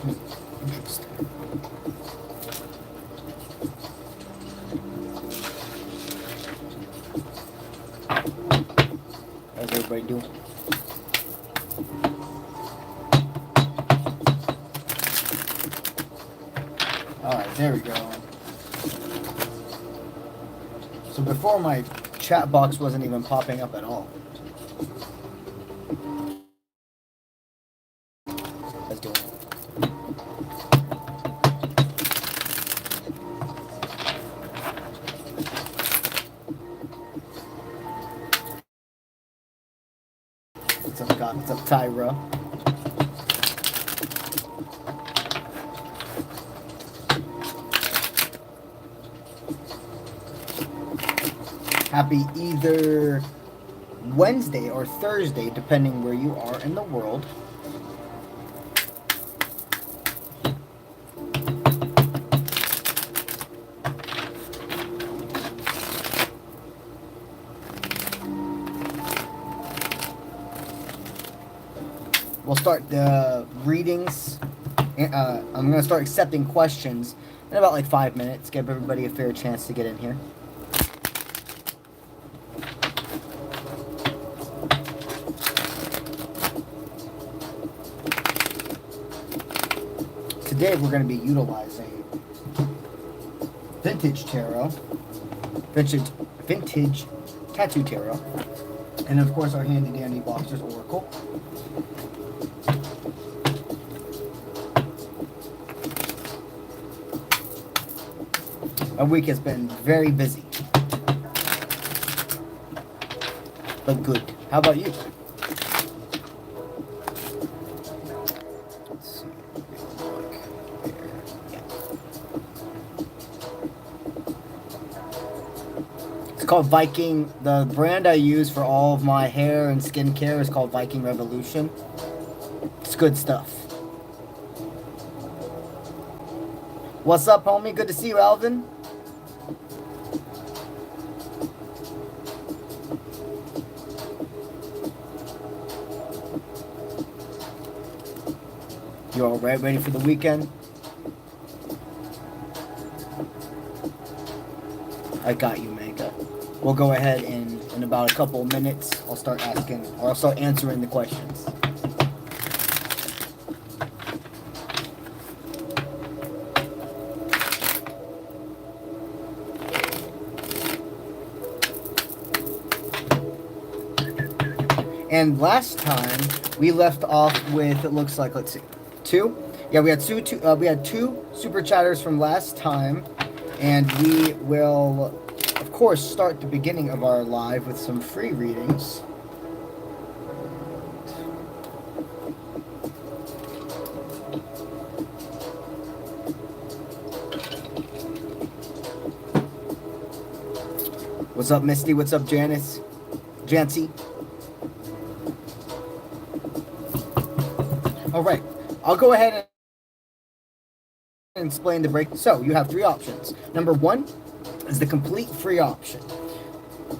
Interesting. How's everybody doing? Alright, there we go. So before, my chat box wasn't even popping up at all. Let's do it. What's up, God? What's up, Tyra? Happy either Wednesday or Thursday, depending where you are in the world. We'll start the readings. I'm going to start accepting questions in about like 5 minutes. Give everybody a fair chance to get in here. Today we're going to be utilizing vintage tarot, vintage tattoo tarot, and of course our handy dandy Boxer's Oracle. Our week has been very busy, but good. How about you? Called Viking. The brand I use for all of my hair and skincare is called Viking Revolution. It's good stuff. What's up, homie? Good to see you, Alvin. You all right? Ready for the weekend? I got you, Mega. We'll go ahead and in about a couple of minutes, I'll start asking, or I'll start answering the questions. And last time we left off with, it looks like, let's see, two. Yeah, we had two super chatters from last time, and we will, of course, start the beginning of our live with some free readings. What's up, Misty? What's up, Janice? Jancy? All right, I'll go ahead and explain the break. So you have three options. Number one is the complete free option.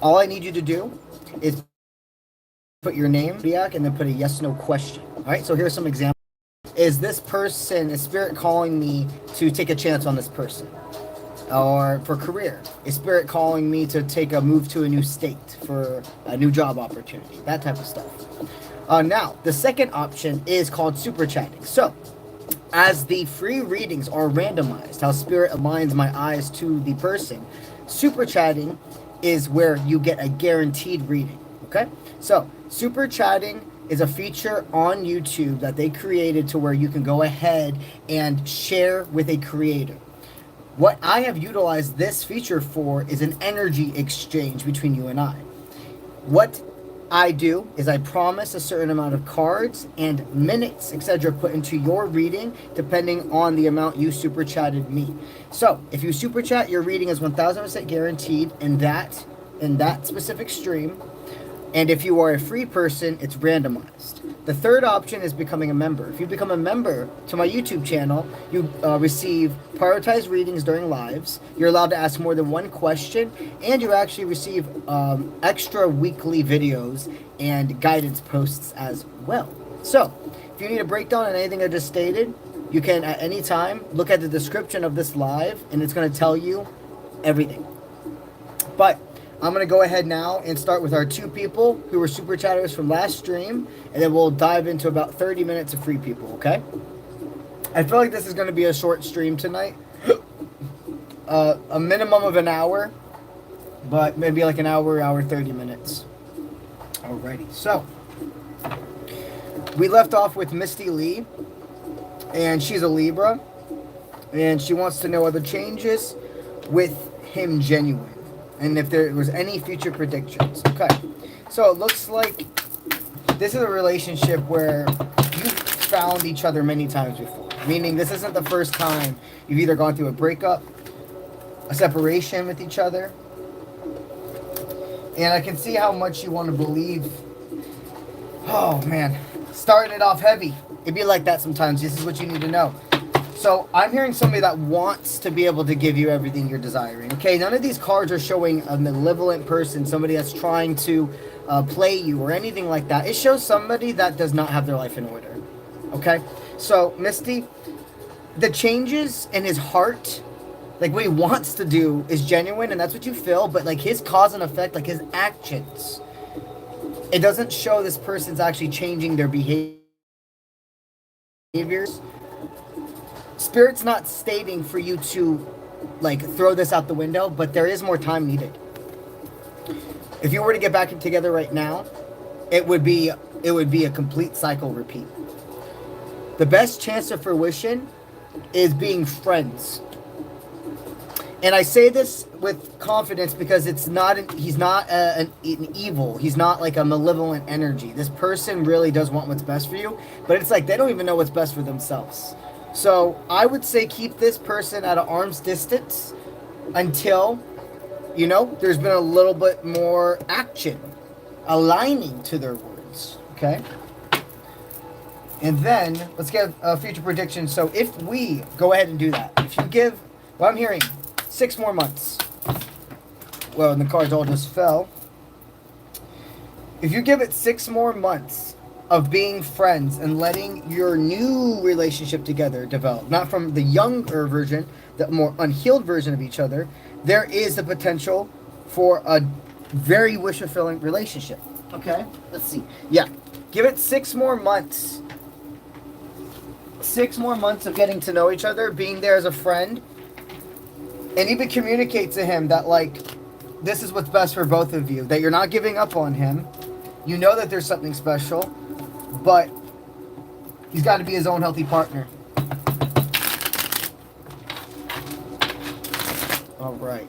All I need you to do is put your name, zodiac, and then put a yes/no question. All right, so here's some examples. Is this person, is spirit calling me to take a chance on this person? Or for career, is spirit calling me to take a move to a new state for a new job opportunity? That type of stuff. Now, the second option is called super chatting. So, as the free readings are randomized, how spirit aligns my eyes to the person, super chatting is where you get a guaranteed reading. Okay? So, super chatting is a feature on YouTube that they created to where you can go ahead and share with a creator. What I have utilized this feature for is an energy exchange between you and I. What I do is I promise a certain amount of cards and minutes, etc., put into your reading depending on the amount you super chatted me. So if you super chat, your reading is 1000% guaranteed in that specific stream. And if you are a free person, it's randomized. The third option is becoming a member. If you become a member to my YouTube channel, you receive prioritized readings during lives. You're allowed to ask more than one question, and you actually receive extra weekly videos and guidance posts as well. So, if you need a breakdown on anything I just stated, you can at any time look at the description of this live, and it's going to tell you everything. But I'm going to go ahead now and start with our 2 people who were super chatters from last stream, and then we'll dive into about 30 minutes of free people, okay? I feel like this is going to be a short stream tonight. A minimum of an hour, but maybe like an hour 30 minutes. Alrighty, so we left off with Misty Lee, and she's a Libra, and she wants to know other changes with him genuine, and if there was any future predictions. Okay, so it looks like this is a relationship where you found each other many times before, meaning this isn't the first time you've either gone through a breakup, a separation with each other. And I can see how much you want to believe. Oh man, starting it off heavy. It'd be like that sometimes. This is what you need to know. So I'm hearing somebody that wants to be able to give you everything you're desiring. Okay, none of these cards are showing a malevolent person, somebody that's trying to play you or anything like that. It shows somebody that does not have their life in order. Okay, so Misty, the changes in his heart, like what he wants to do is genuine, and that's what you feel, but like his cause and effect, like his actions, it doesn't show this person's actually changing their behaviors. Spirit's not stating for you to like throw this out the window, but there is more time needed. If you were to get back together right now, it would be a complete cycle repeat. The best chance of fruition is being friends. And I say this with confidence because he's not an evil. He's not like a malevolent energy. This person really does want what's best for you, but it's like they don't even know what's best for themselves. So I would say keep this person at an arm's distance until, you know, there's been a little bit more action aligning to their words, okay? And then let's get a future prediction. So if we go ahead and do that, if you give, what I'm hearing, 6 more months. Well, and the cards all just fell. If you give it 6 more months of being friends and letting your new relationship together develop, not from the younger version, the more unhealed version of each other, there is the potential for a very wish-fulfilling relationship. Okay, let's see. Yeah, give it 6 more months. 6 more months of getting to know each other, being there as a friend. And even communicate to him that, like, this is what's best for both of you. That you're not giving up on him. You know that there's something special. But he's got to be his own healthy partner. All right.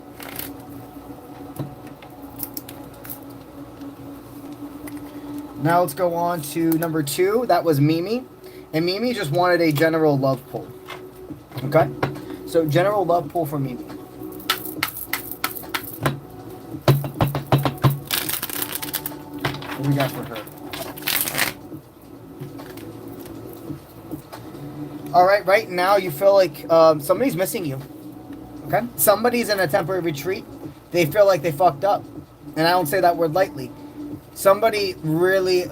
Now let's go on to number 2. That was Mimi. And Mimi just wanted a general love pull. Okay? So, general love pull for Mimi. What we got for her? Alright, right now you feel like somebody's missing you. Okay? Somebody's in a temporary retreat. They feel like they fucked up. And I don't say that word lightly. Somebody really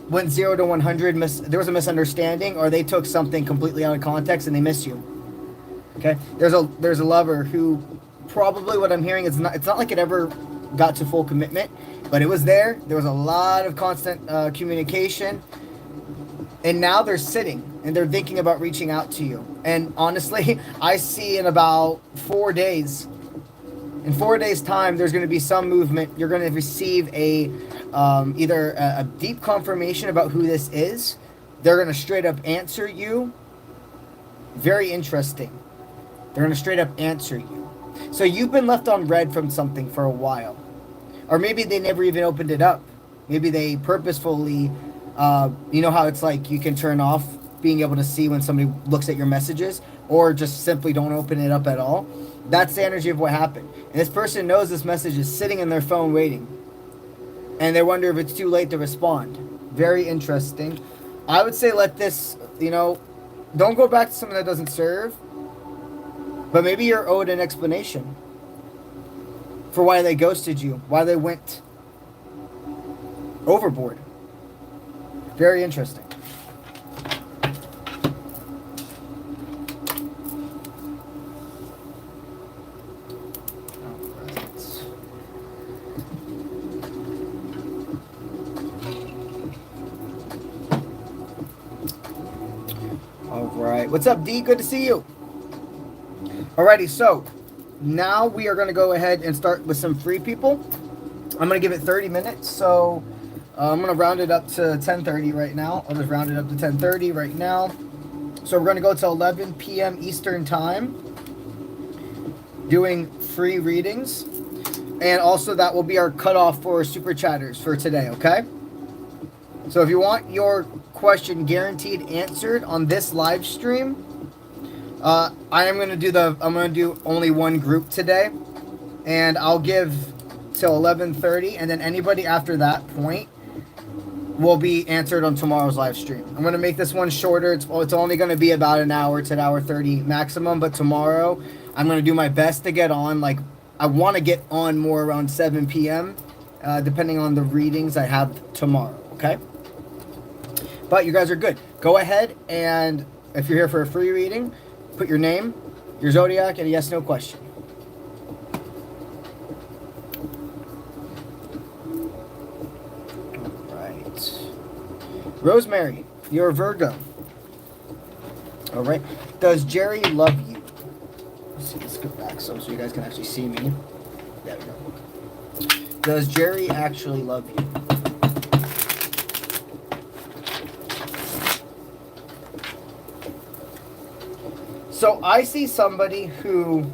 went 0 to 100. There was a misunderstanding, or they took something completely out of context and they miss you. Okay, there's a lover who probably, what I'm hearing is it's not like it ever got to full commitment, but it was there. There was a lot of constant communication, and now they're sitting and they're thinking about reaching out to you. And honestly, I see in about 4 days, in 4 days time, there's going to be some movement. You're going to receive either a deep confirmation about who this is. They're going to straight up answer you. Very interesting. They're going to straight up answer you. So you've been left on red from something for a while. Or maybe they never even opened it up. Maybe they purposefully, you know how it's like you can turn off being able to see when somebody looks at your messages, or just simply don't open it up at all. That's the energy of what happened. And this person knows this message is sitting in their phone waiting. And they wonder if it's too late to respond. Very interesting. I would say let this, you know, don't go back to something that doesn't serve. But maybe you're owed an explanation for why they ghosted you, why they went overboard. Very interesting. Right. What's up, D? Good to see you. Alrighty, so now we are going to go ahead and start with some free people. I'm going to give it 30 minutes, so I'm going to round it up to 10:30 right now. I'll just round it up to 10:30 right now. So we're going to go to 11 p.m. Eastern Time, doing free readings. And also that will be our cutoff for super chatters for today, okay? So if you want your question guaranteed answered on this live stream, I'm gonna do only one group today, and I'll give till 11:30, and then anybody after that point will be answered on tomorrow's live stream. I'm gonna make this one shorter. It's only gonna be about an hour to an hour 30 maximum, but tomorrow I'm gonna do my best to get on. Like, I want to get on more around 7 p.m. Depending on the readings I have tomorrow. Okay. But you guys are good. Go ahead, and if you're here for a free reading, put your name, your zodiac, and a yes/no question. All right. Rosemary, you're a Virgo. All right. Does Jerry love you? Let's see. Let's go back so you guys can actually see me. There we go. Does Jerry actually love you? So I see somebody who,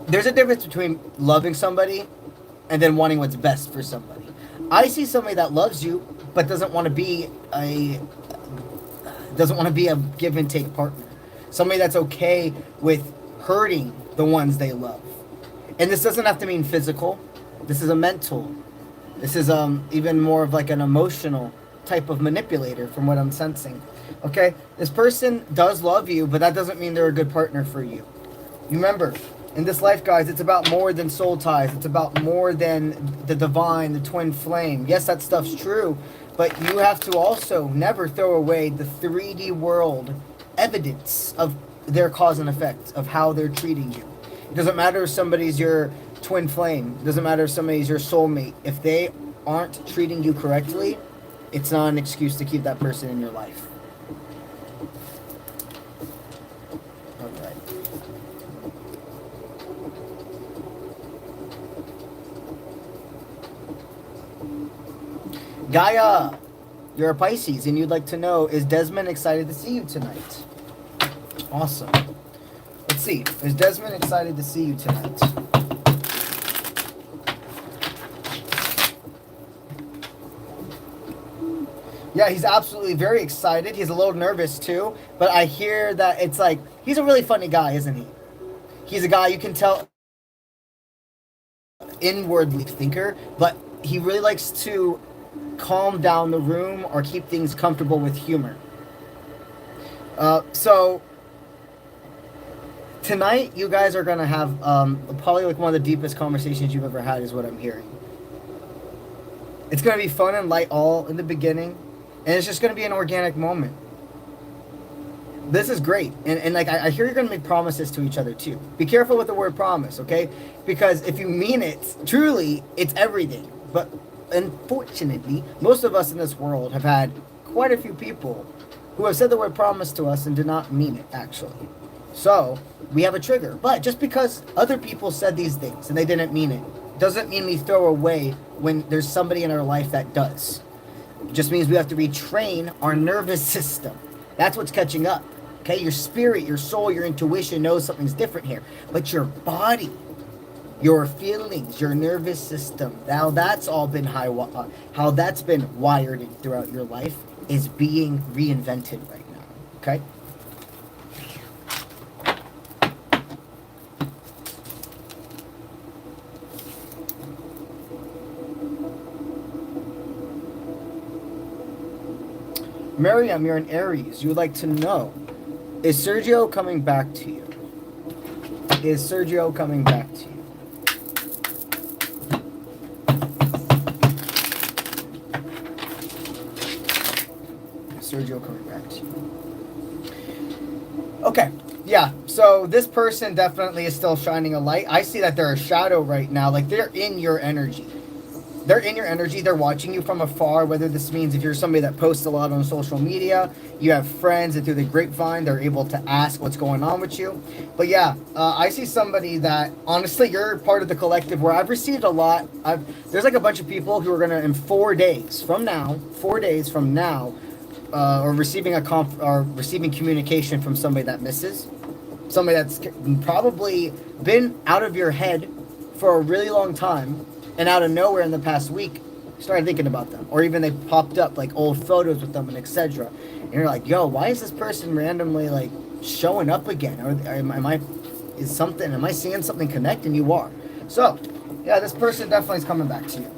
there's a difference between loving somebody and then wanting what's best for somebody. I see somebody that loves you but doesn't want to be a give and take partner. Somebody that's okay with hurting the ones they love. And this doesn't have to mean physical. This is a mental. This is even more of like an emotional type of manipulator from what I'm sensing. Okay, this person does love you, but that doesn't mean they're a good partner for you. Remember, in this life, guys, it's about more than soul ties. It's about more than the divine, the twin flame. Yes, that stuff's true, but you have to also never throw away the 3D world evidence of their cause and effect, of how they're treating you. It doesn't matter if somebody's your twin flame. It doesn't matter if somebody's your soulmate. If they aren't treating you correctly, it's not an excuse to keep that person in your life. Gaia, you're a Pisces, and you'd like to know, is Desmond excited to see you tonight? Awesome. Let's see. Is Desmond excited to see you tonight? Yeah, he's absolutely very excited. He's a little nervous too, but I hear that it's like, he's a really funny guy, isn't he? He's a guy you can tell inwardly thinker, but he really likes to calm down the room or keep things comfortable with humor. So tonight you guys are gonna have probably like one of the deepest conversations you've ever had, is what I'm hearing. It's gonna be fun and light all in the beginning, and it's just gonna be an organic moment. This is great. And like I hear you're gonna make promises to each other too. Be careful with the word promise, okay? Because if you mean it truly, it's everything. But unfortunately, most of us in this world have had quite a few people who have said the word promise to us and did not mean it, actually. So we have a trigger. But just because other people said these things and they didn't mean it, doesn't mean we throw away when there's somebody in our life that does. It just means we have to retrain our nervous system. That's what's catching up. Okay, your spirit, your soul, your intuition knows something's different here. But your body, your feelings, your nervous system, how that's all been how that's been wired throughout your life is being reinvented right now. Okay? Miriam, you're an Aries. You would like to know, is Sergio coming back to you? Is Sergio coming back to you? Sergio coming back to you. Okay, yeah, so this person definitely is still shining a light. I see that they're a shadow right now, like they're in your energy. they're in your energy. They're watching you from afar, whether this means if you're somebody that posts a lot on social media, you have friends that through the grapevine, they're able to ask what's going on with you. But yeah, I see somebody that, honestly, you're part of the collective where I've received a lot. There's like a bunch of people who are going to, in 4 days from now, or receiving receiving communication from somebody that misses. Somebody that's probably been out of your head for a really long time, and out of nowhere in the past week, started thinking about them. Or even they popped up like old photos with them and etc. And you're like, yo, why is this person randomly like showing up again? Or am I seeing something connect? And you are. So, yeah, this person definitely is coming back to you.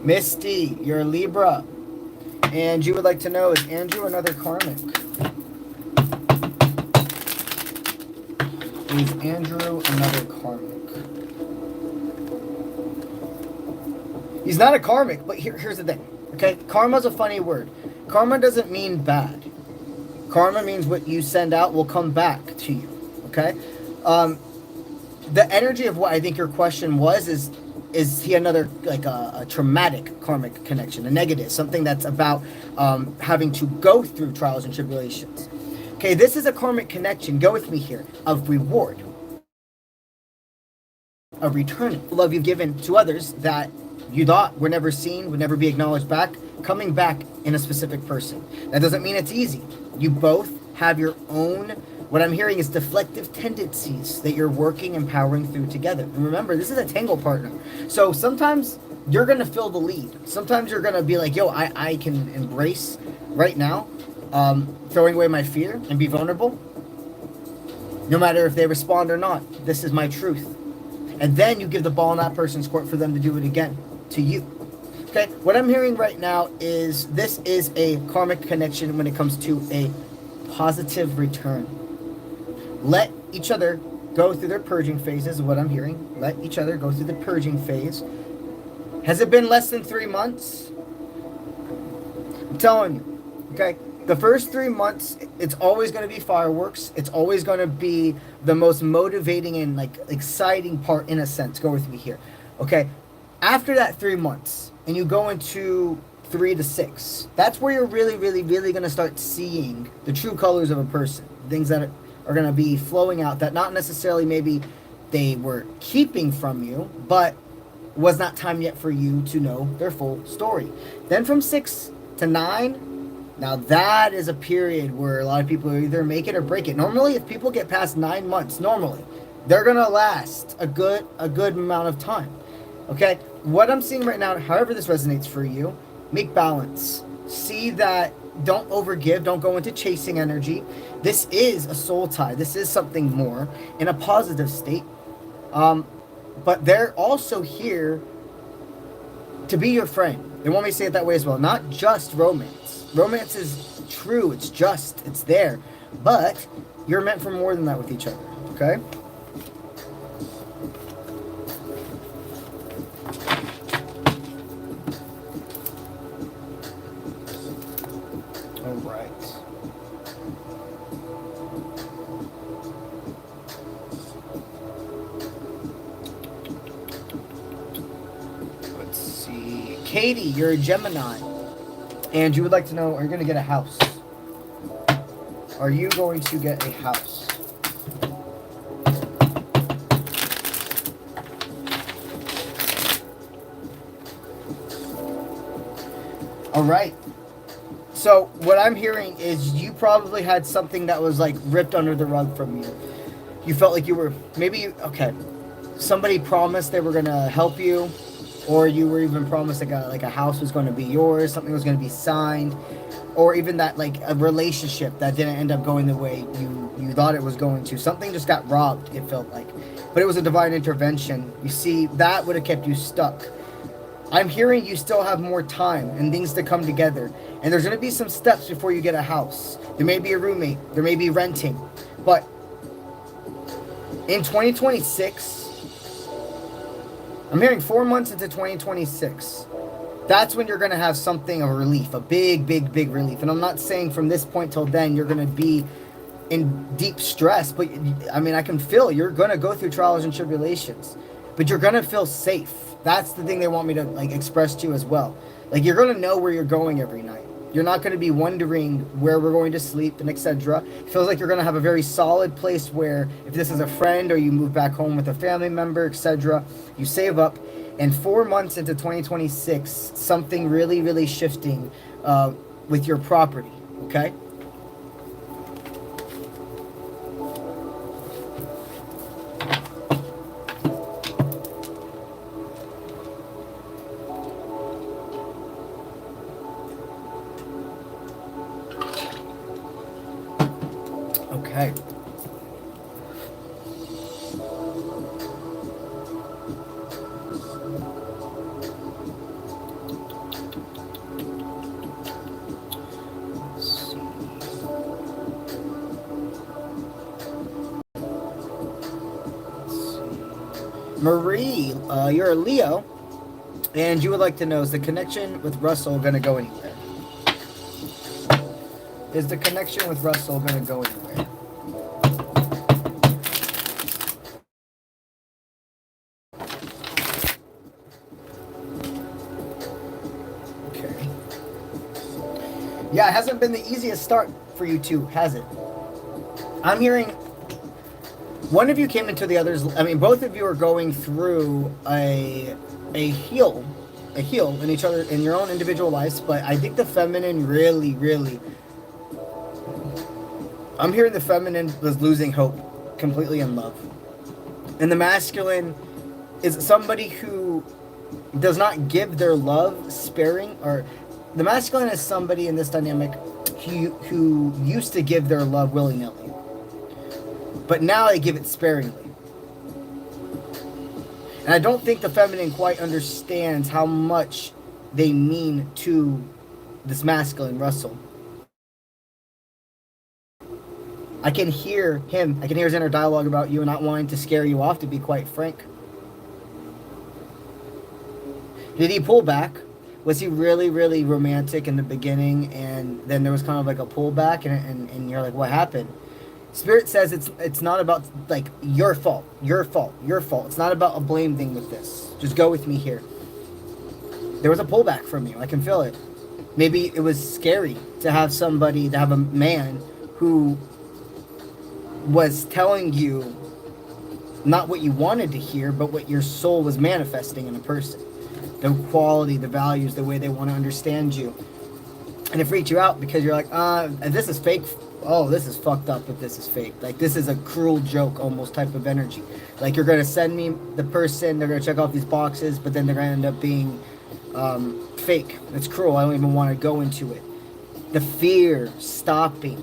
Misty, you're a Libra. And you would like to know, is Andrew another karmic? Is Andrew another karmic? He's not a karmic, but here's the thing. Okay? Karma's a funny word. Karma doesn't mean bad. Karma means what you send out will come back to you. Okay? The energy of what I think your question was is he another, like a traumatic karmic connection, a negative, something that's about having to go through trials and tribulations. Okay, this is a karmic connection, go with me here, of reward, of returning. Love you've given to others that you thought were never seen, would never be acknowledged back, coming back in a specific person. That doesn't mean it's easy. You both have your own, what I'm hearing is deflective tendencies that you're working and powering through together. And remember, this is a tangle partner. So sometimes you're going to fill the lead. Sometimes you're going to be like, yo, I can embrace right now, throwing away my fear and be vulnerable. No matter if they respond or not, this is my truth. And then you give the ball in that person's court for them to do it again to you. Okay, what I'm hearing right now is this is a karmic connection when it comes to a positive return. Let each other go through their purging phases, is what I'm hearing. Let each other go through the purging phase. Has it been less than 3 months? I'm telling you, okay? The first 3 months, it's always going to be fireworks. It's always going to be the most motivating and like exciting part in a sense. Go with me here, okay? After that 3 months, and you go into 3 to 6, that's where you're really, really, really going to start seeing the true colors of a person. Things that are going to be flowing out that not necessarily maybe they were keeping from you, but was not time yet for you to know their full story. Then from 6 to 9, now that is a period where a lot of people either make it or break it. Normally, if people get past 9 months, normally, they're going to last a good amount of time. Okay? What I'm seeing right now, however this resonates for you, make balance. See that, don't overgive, don't go into chasing energy. This is a soul tie. This is something more in a positive state. But they're also here to be your friend. They want me to say it that way as well. Not just romance. Romance is true. It's just. It's there. But you're meant for more than that with each other. Okay? All right. Let's see. Katie, you're a Gemini. And you would like to know, are you going to get a house? Are you going to get a house? All right. So what I'm hearing is you probably had something that was like ripped under the rug from you. You felt like you were somebody promised they were going to help you, or you were even promised like a house was going to be yours, something was going to be signed, or even that like a relationship that didn't end up going the way you thought it was going to. Something just got robbed, it felt like. But it was a divine intervention. You see, that would have kept you stuck. I'm hearing you still have more time and things to come together. And there's going to be some steps before you get a house. There may be a roommate. There may be renting. But in 2026, I'm hearing 4 months into 2026, that's when you're going to have something of a relief, a big, big, big relief. And I'm not saying from this point till then you're going to be in deep stress, but I mean, I can feel you're going to go through trials and tribulations, but you're going to feel safe. That's the thing they want me to like express to you as well. Like, you're going to know where you're going every night. You're not going to be wondering where we're going to sleep and etc. It feels like you're going to have a very solid place where if this is a friend or you move back home with a family member, etc., you save up. And 4 months into 2026, something really, really shifting with your property, okay? Okay. Marie, you're a Leo, and you would like to know, is the connection with Russell going to go anywhere? Is the connection with Russell going to go anywhere? Okay. Yeah, it hasn't been the easiest start for you two, has it? I'm hearing one of you came into the others. I mean, both of you are going through a heal in each other, in your own individual lives. But I think the feminine really, I'm hearing the feminine was losing hope completely in love. And the masculine is somebody who does not give their love sparing, or the masculine is somebody in this dynamic who used to give their love willy-nilly. But now they give it sparingly. And I don't think the feminine quite understands how much they mean to this masculine, Russell. I can hear him. I can hear his inner dialogue about you and not wanting to scare you off, to be quite frank. Did he pull back? Was he really romantic in the beginning, and then there was kind of like a pullback, and you're like, what happened? Spirit says it's not about like your fault. It's not about a blame thing with this. Just go with me here. There was a pullback from you. I can feel it. Maybe it was scary to have a man who was telling you not what you wanted to hear, but what your soul was manifesting in a person. The quality, the values, the way they want to understand you. And it freaked you out because you're like, this is fake. Oh, this is fucked up if this is fake. Like, this is a cruel joke almost type of energy. Like, you're going to send me the person, they're going to check off these boxes, but then they're going to end up being fake. It's cruel. I don't even want to go into it. The fear stopping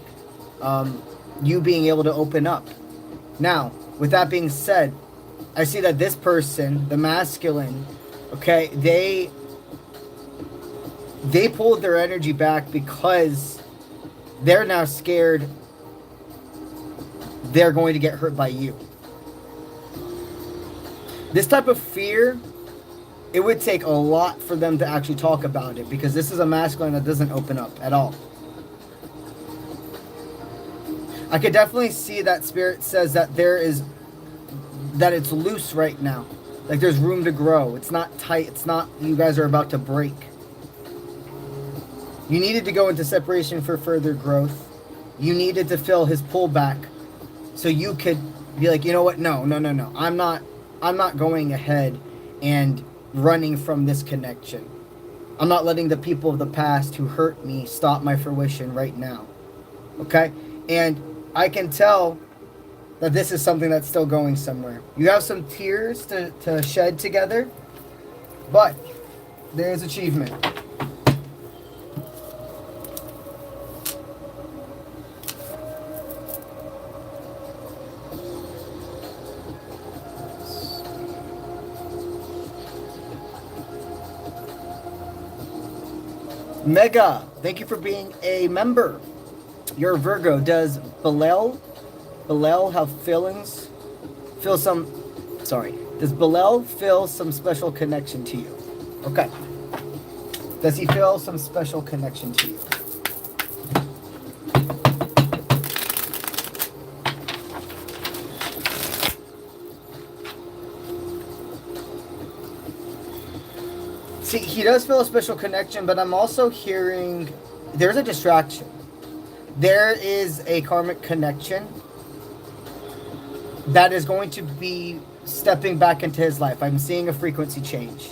you being able to open up. Now, with that being said, I see that this person, the masculine, okay, they pulled their energy back because they're now scared they're going to get hurt by you. This type of fear, it would take a lot for them to actually talk about it, because this is a masculine that doesn't open up at all. I could definitely see that Spirit says that that it's loose right now. Like, there's room to grow. It's not tight. It's not, you guys are about to break. You needed to go into separation for further growth. You needed to fill his pullback so you could be like, you know what? No. I'm not going ahead and running from this connection. I'm not letting the people of the past who hurt me stop my fruition right now. Okay? And I can tell that this is something that's still going somewhere. You have some tears to shed together, but there's achievement. Mega, thank you for being a member. You're a Virgo. Does Belial have feelings? Does Belial feel some special connection to you? Okay. Does he feel some special connection to you? he does feel a special connection, but I'm also hearing there's a distraction. There is a karmic connection that is going to be stepping back into his life. I'm seeing a frequency change.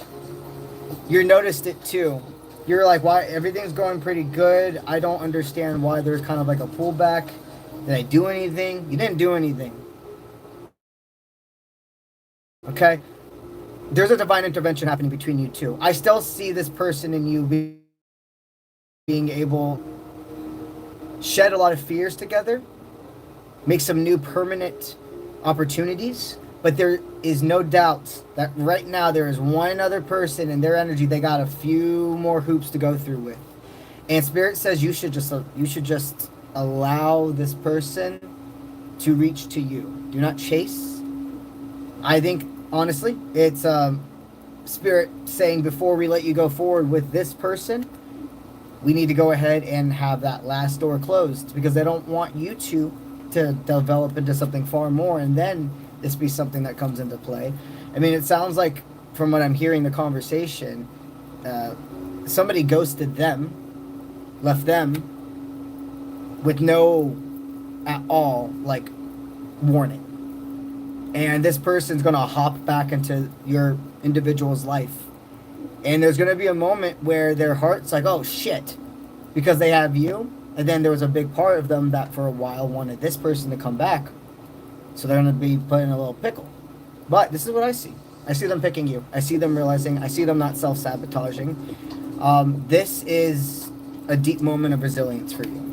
You noticed it too. You're like, why? Everything's going pretty good. I don't understand why there's kind of like a pullback. Did I do anything? You didn't do anything. Okay? There's a divine intervention happening between you two. I still see this person and you being able to shed a lot of fears together, make some new permanent opportunities, but there is no doubt that right now there is one other person and their energy they got a few more hoops to go through with. And Spirit says you should just allow this person to reach to you. Do not chase. I think honestly, it's Spirit saying before we let you go forward with this person, we need to go ahead and have that last door closed, because they don't want you to develop into something far more and then this be something that comes into play. I mean, it sounds like from what I'm hearing the conversation, somebody ghosted them, left them with no at all like warning. And this person's going to hop back into your individual's life. And there's going to be a moment where their heart's like, oh, shit. Because they have you. And then there was a big part of them that for a while wanted this person to come back. So they're going to be put in a little pickle. But this is what I see. I see them picking you. I see them realizing. I see them not self-sabotaging. This is a deep moment of resilience for you.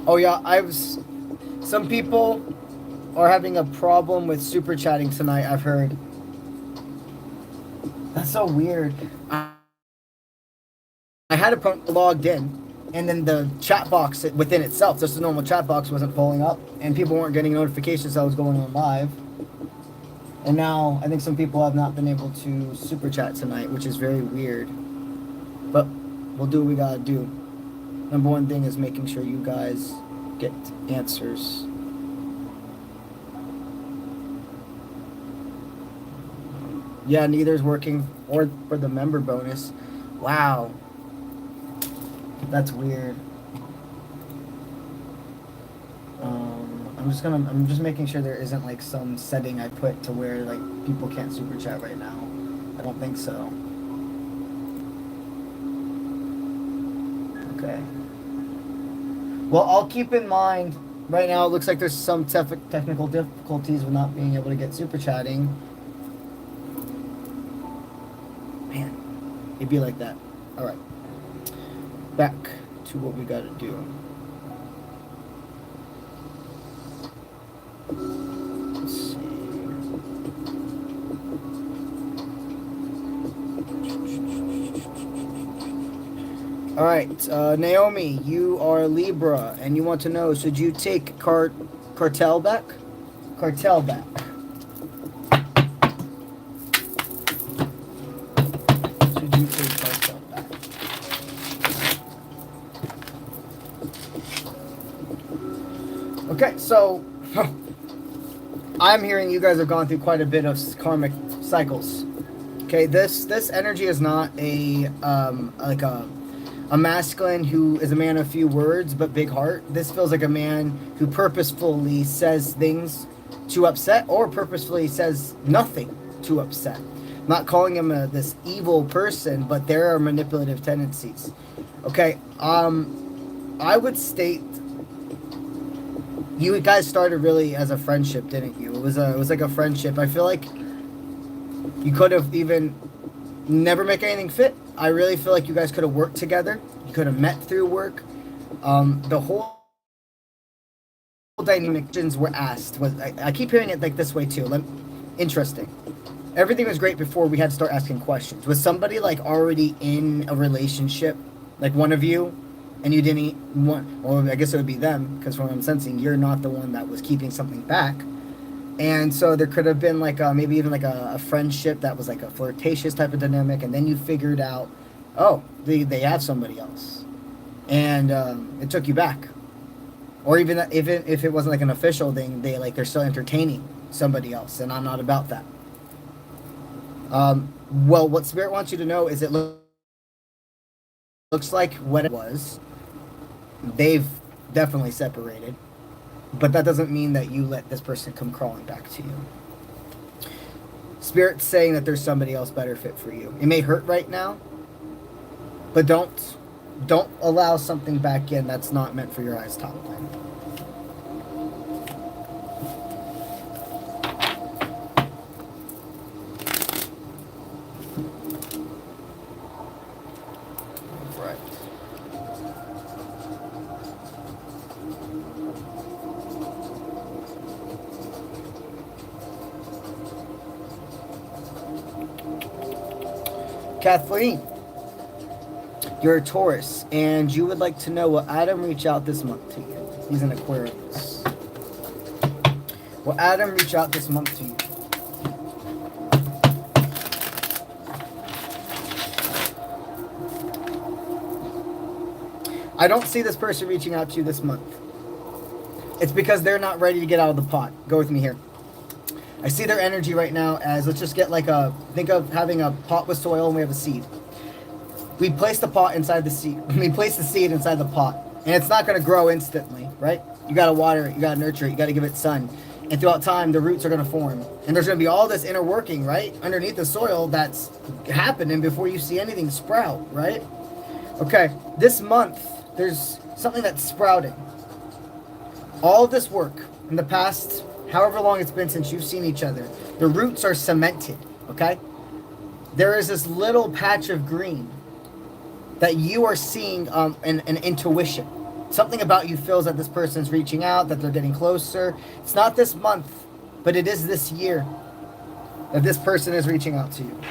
Oh yeah, some people are having a problem with super chatting tonight, I've heard. That's so weird. I had a phone logged in, and then the chat box within itself, just a normal chat box, wasn't pulling up, and people weren't getting notifications I was going on live. And now I think some people have not been able to super chat tonight, which is very weird. But we'll do what we gotta do. Number one thing is making sure you guys get answers. Yeah, neither's working or for the member bonus. Wow. That's weird. I'm just making sure there isn't like some setting I put to where like people can't super chat right now. I don't think so. Okay. Well, I'll keep in mind, right now it looks like there's some technical difficulties with not being able to get super chatting. Man, it'd be like that. All right. Back to what we gotta do. Let's see. All right, Naomi, you are Libra, and you want to know, should you take cartel back? Cartel back. Should you take cartel back? Okay, so I'm hearing you guys have gone through quite a bit of karmic cycles. Okay, this energy is not a masculine who is a man of few words but big heart. This feels like a man who purposefully says things to upset or purposefully says nothing to upset. I'm not calling him this evil person, but there are manipulative tendencies. Okay, I would state you guys started really as a friendship, didn't you? It was like a friendship. I feel like you could have even never make anything fit. I really feel like you guys could have worked together. You could have met through work. The whole dynamics were asked. I keep hearing it like this way too. Interesting. Everything was great before we had to start asking questions. Was somebody like already in a relationship, like one of you, and you didn't want, well, I guess it would be them, because from what I'm sensing, you're not the one that was keeping something back. And so there could have been like maybe even like a friendship that was like a flirtatious type of dynamic, and then you figured out, oh, they have somebody else, and it took you back. Or even if it wasn't like an official thing, they're still entertaining somebody else, and I'm not about that. Well, what Spirit wants you to know is looks like what it was, they've definitely separated, but that doesn't mean that you let this person come crawling back to you. Spirit's saying that there's somebody else better fit for you. It may hurt right now, but don't allow something back in that's not meant for your eyes top line. Kathleen, you're a Taurus, and you would like to know, will Adam reach out this month to you? He's an Aquarius. Will Adam reach out this month to you? I don't see this person reaching out to you this month. It's because they're not ready to get out of the pot. Go with me here. I see their energy right now as, let's just get like think of having a pot with soil and we have a seed. We place the pot inside the seed. We place the seed inside the pot. And it's not going to grow instantly, right? You got to water it. You got to nurture it. You got to give it sun. And throughout time, the roots are going to form. And there's going to be all this inner working, right? Underneath the soil that's happening before you see anything sprout, right? Okay, this month, there's something that's sprouting. All this work in the past, however long it's been since you've seen each other, the roots are cemented, okay? There is this little patch of green that you are seeing an intuition. Something about you feels that this person's reaching out, that they're getting closer. It's not this month, but it is this year that this person is reaching out to you.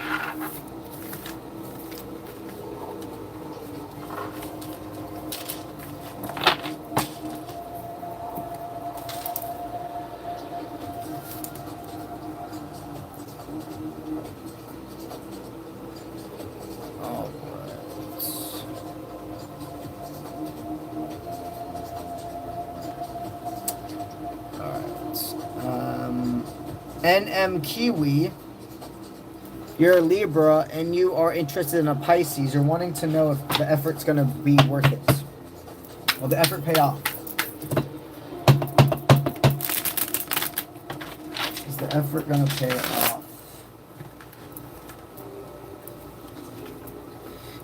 Kiwi, you're a Libra and you are interested in a Pisces. You're wanting to know if the effort's going to be worth it. Will the effort pay off? Is the effort going to pay off?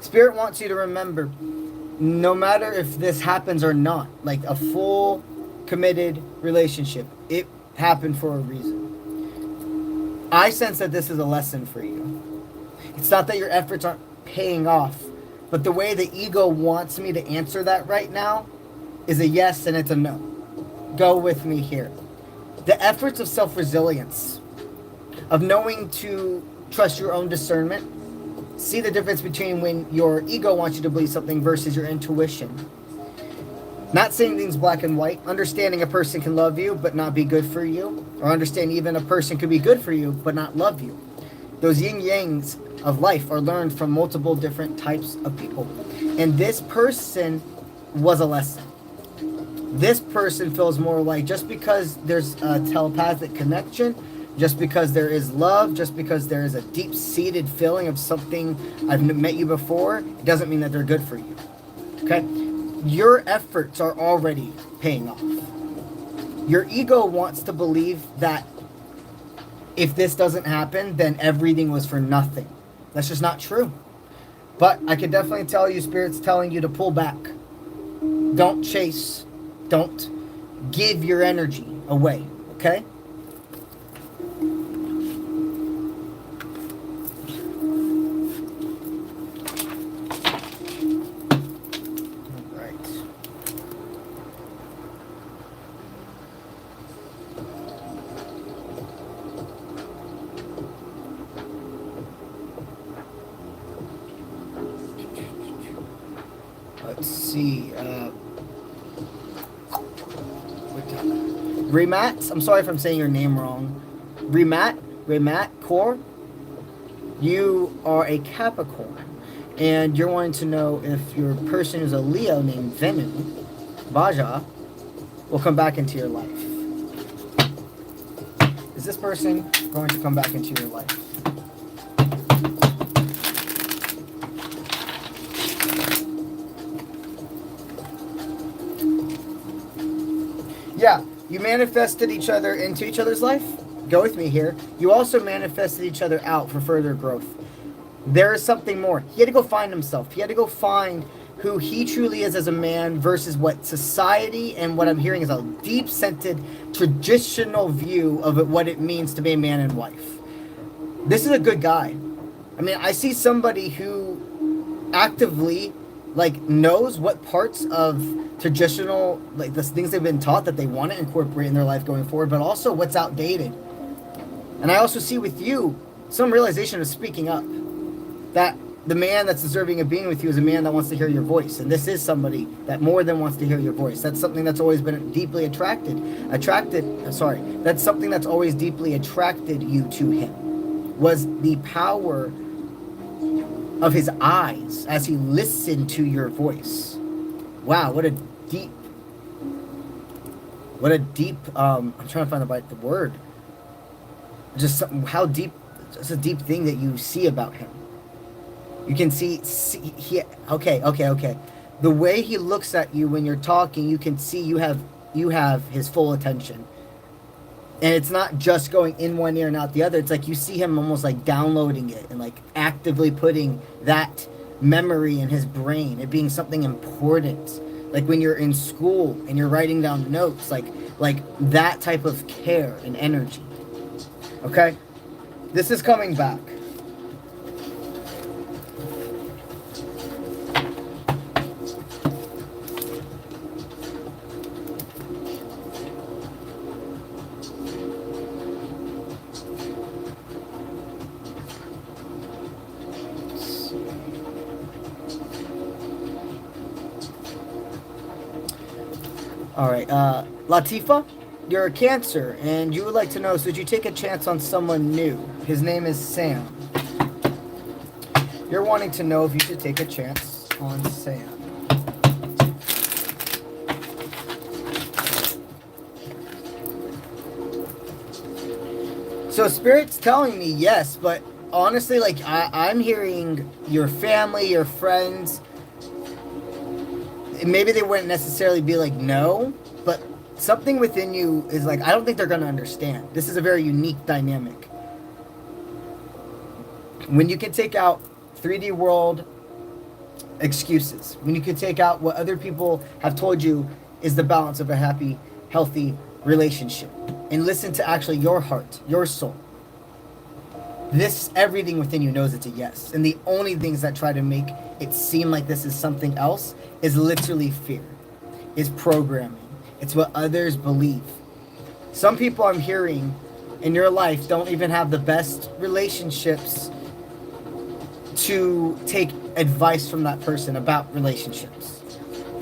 Spirit wants you to remember, no matter if this happens or not, like a full committed relationship, it happened for a reason. I sense that this is a lesson for you. It's not that your efforts aren't paying off, but the way the ego wants me to answer that right now is a yes and it's a no. Go with me here. The efforts of self-resilience, of knowing to trust your own discernment, see the difference between when your ego wants you to believe something versus your intuition. Not saying things black and white. Understanding a person can love you but not be good for you. Or understand even a person could be good for you but not love you. Those yin-yangs of life are learned from multiple different types of people. And this person was a lesson. This person feels more like, just because there's a telepathic connection, just because there is love, just because there is a deep-seated feeling of something, I've met you before, it doesn't mean that they're good for you. Okay? Your efforts are already paying off. Your ego wants to believe that if this doesn't happen, then everything was for nothing. That's just not true. But I can definitely tell you, Spirit's telling you to pull back. Don't chase. Don't give your energy away. Okay? Let's see. Remat, I'm sorry if I'm saying your name wrong. Remat Core, you are a Capricorn, and you're wanting to know if your person is a Leo named 𝗓𝗏𝗧𝗏 will come back into your life. Is this person going to come back into your life? Yeah, you manifested each other into each other's life. Go with me here. You also manifested each other out for further growth. There is something more. He had to go find himself. He had to go find who he truly is as a man versus what society and what I'm hearing is a deep-scented traditional view of what it means to be a man and wife. This is a good guy. I mean, I see somebody who actively knows what parts of traditional, the things they've been taught that they want to incorporate in their life going forward, but also what's outdated. And I also see with you some realization of speaking up, that the man that's deserving of being with you is a man that wants to hear your voice. And this is somebody that more than wants to hear your voice. That's something that's always been deeply that's something that's always deeply attracted you to him, was the power of his eyes as he listened to your voice. Wow, what a deep, I'm trying to find the word. Just how deep, just a deep thing that you see about him. You can see okay. The way he looks at you when you're talking, you can see you have his full attention. And it's not just going in one ear and out the other. It's like you see him almost downloading it and actively putting that memory in his brain, it being something important. Like when you're in school and you're writing down notes, like that type of care and energy. Okay? This is coming back. All right, Latifa, you're a Cancer, and you would like to know, should you take a chance on someone new? His name is Sam. You're wanting to know if you should take a chance on Sam. So Spirit's telling me yes, but honestly, I'm hearing your family, your friends. Maybe they wouldn't necessarily be no, but something within you is I don't think they're going to understand. This is a very unique dynamic. When you can take out 3D world excuses, when you can take out what other people have told you is the balance of a happy, healthy relationship, and listen to actually your heart, your soul. Everything within you knows it's a yes. And the only things that try to make it seem like this is something else is literally fear, is programming. It's what others believe. Some people I'm hearing in your life don't even have the best relationships to take advice from that person about relationships.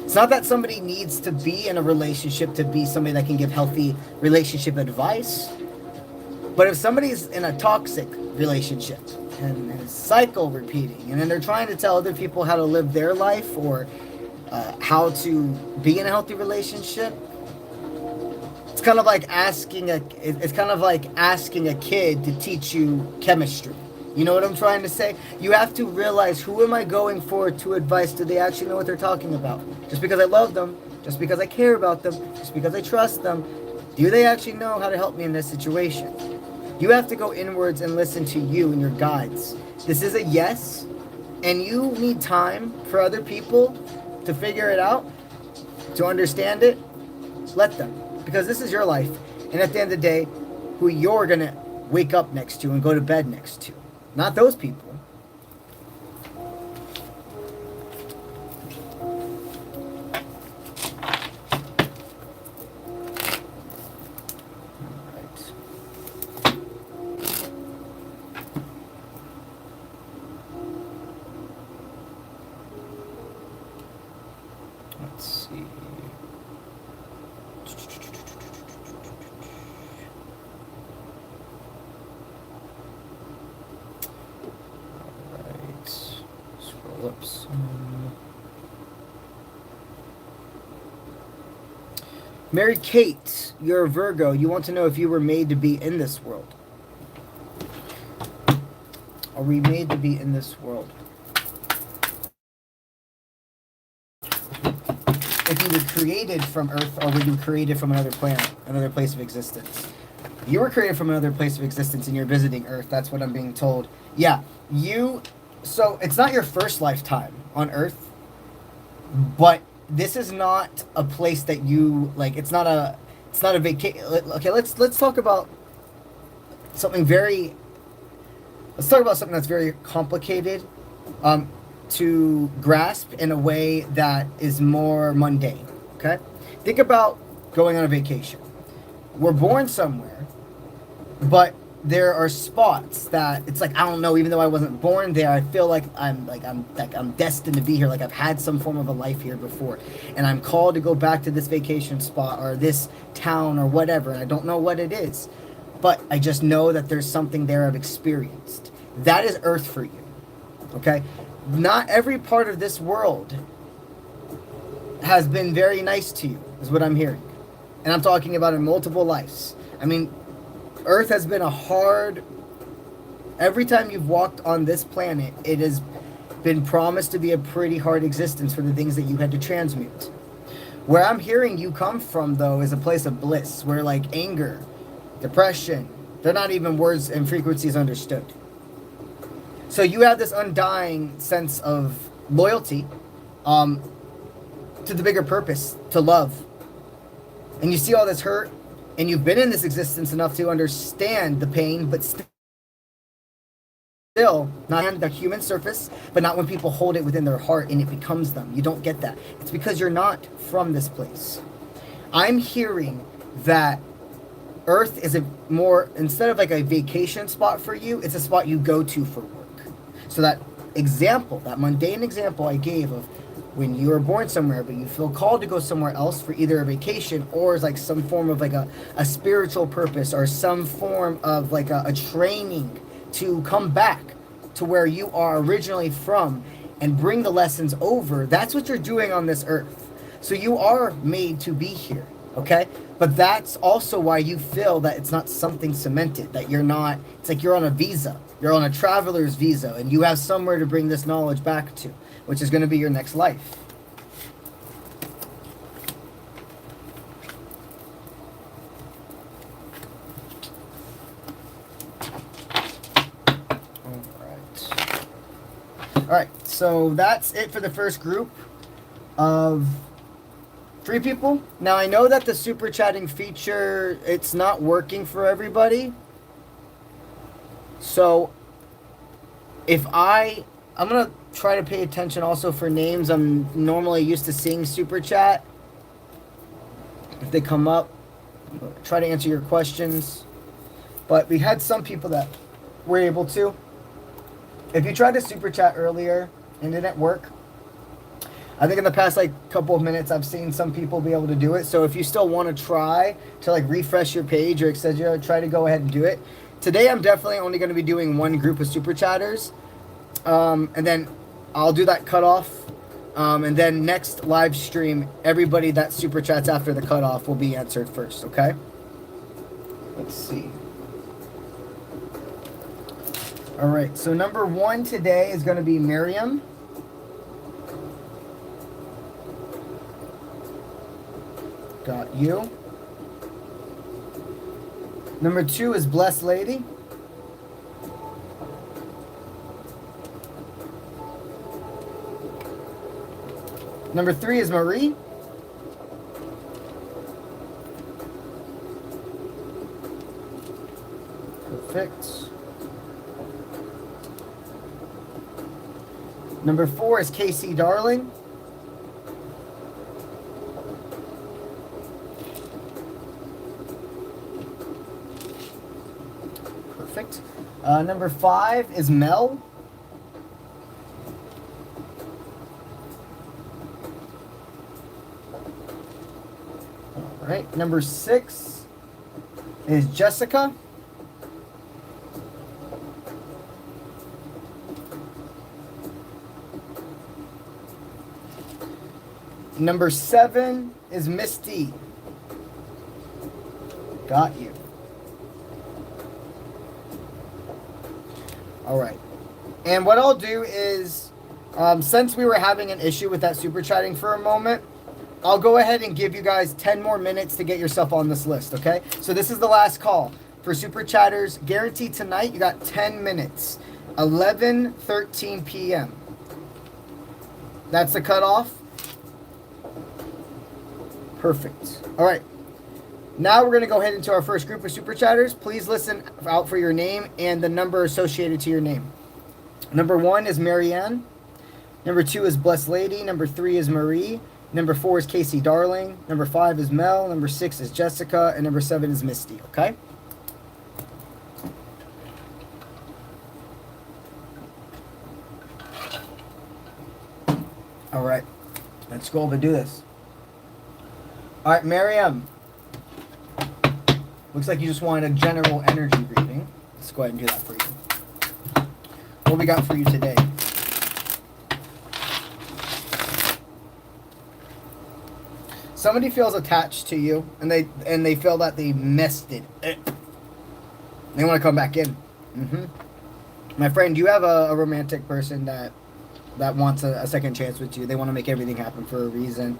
It's not that somebody needs to be in a relationship to be somebody that can give healthy relationship advice. But if somebody's in a toxic relationship and it's cycle repeating, and then they're trying to tell other people how to live their life or how to be in a healthy relationship, it's kind of like asking a kid to teach you chemistry. You know what I'm trying to say? You have to realize, who am I going for to advice? Do they actually know what they're talking about? Just because I love them, just because I care about them, just because I trust them, do they actually know how to help me in this situation? You have to go inwards and listen to you and your guides. This is a yes, and you need time for other people to figure it out, to understand it. Let them, because this is your life, and at the end of the day, who you're gonna wake up next to and go to bed next to, not those people. Whoops. Mary Kate, you're a Virgo. You want to know if you were made to be in this world. Are we made to be in this world? If you were created from Earth, or were you created from another planet, another place of existence? You were created from another place of existence and you're visiting Earth. That's what I'm being told. Yeah, so it's not your first lifetime on Earth, but this is not a place that you, like, it's not a vacation. Okay, let's talk about something that's very complicated to grasp in a way that is more mundane, okay? Think about going on a vacation. We're born somewhere, but there are spots that it's like, I don't know, even though I wasn't born there, I feel like I'm destined to be here, like I've had some form of a life here before, and I'm called to go back to this vacation spot or this town or whatever, and I don't know what it is, but I just know that there's something there I've experienced. That is Earth for you, okay? Not every part of this world has been very nice to you, is what I'm hearing. And I'm talking about in multiple lives. I mean, Earth has been every time you've walked on this planet, it has been promised to be a pretty hard existence for the things that you had to transmute. Where I'm hearing you come from, though, is a place of bliss, where like anger, depression, they're not even words and frequencies understood. So you have this undying sense of loyalty to the bigger purpose, to love. And you see all this hurt, and you've been in this existence enough to understand the pain, but still not on the human surface, but not when people hold it within their heart and it becomes them. You don't get that. It's because you're not from this place. I'm hearing that Earth is instead of like a vacation spot for you, it's a spot you go to for work. So that mundane example I gave of when you were born somewhere, but you feel called to go somewhere else for either a vacation or as like some form of like a spiritual purpose or some form of like a training to come back to where you are originally from and bring the lessons over. That's what you're doing on this Earth. So you are made to be here, okay? But that's also why you feel that it's not something cemented, that you're not, it's like you're on a visa. You're on a traveler's visa, and you have somewhere to bring this knowledge back to, which is going to be your next life. All right, so that's it for the first group of 3 people. Now, I know that the super chatting feature, it's not working for everybody. So I'm going to try to pay attention also for names. I'm normally used to seeing super chat. If they come up, try to answer your questions. But we had some people that were able to. If you tried to super chat earlier and it didn't work, I think in the past like couple of minutes I've seen some people be able to do it. So if you still want to try to like refresh your page or etc., try to go ahead and do it. Today I'm definitely only going to be doing one group of super chatters, and then I'll do that cutoff, and then next live stream everybody that super chats after the cutoff will be answered first. Okay, let's see. All right, so number 1 today is going to be Miriam. Got you. Number 2 is Blessed Lady. Number 3 is Marie. Perfect. Number 4 is Casey Darling. Perfect. Number 5 is Mel. All right. Number 6 is Jessica. Number 7 is Misty. Got you. All right. And what I'll do is, since we were having an issue with that super chatting for a moment, I'll go ahead and give you guys 10 more minutes to get yourself on this list, okay? So this is the last call for super chatters. Guaranteed tonight, you got 10 minutes. 11:13 p.m. That's the cutoff. Perfect. All right. Now we're going to go ahead into our first group of super chatters. Please listen out for your name and the number associated to your name. Number 1 is Marianne. Number 2 is Blessed Lady. Number 3 is Marie. Number 4 is Casey Darling. Number 5 is Mel. Number 6 is Jessica. And number 7 is Misty, okay? All right. Let's go over and do this. All right, Miriam. Looks like you just wanted a general energy reading. Let's go ahead and do that for you. What we got for you today? Somebody feels attached to you, and they feel that they messed it. They want to come back in. My friend, you have a romantic person that wants a second chance with you. They want to make everything happen for a reason.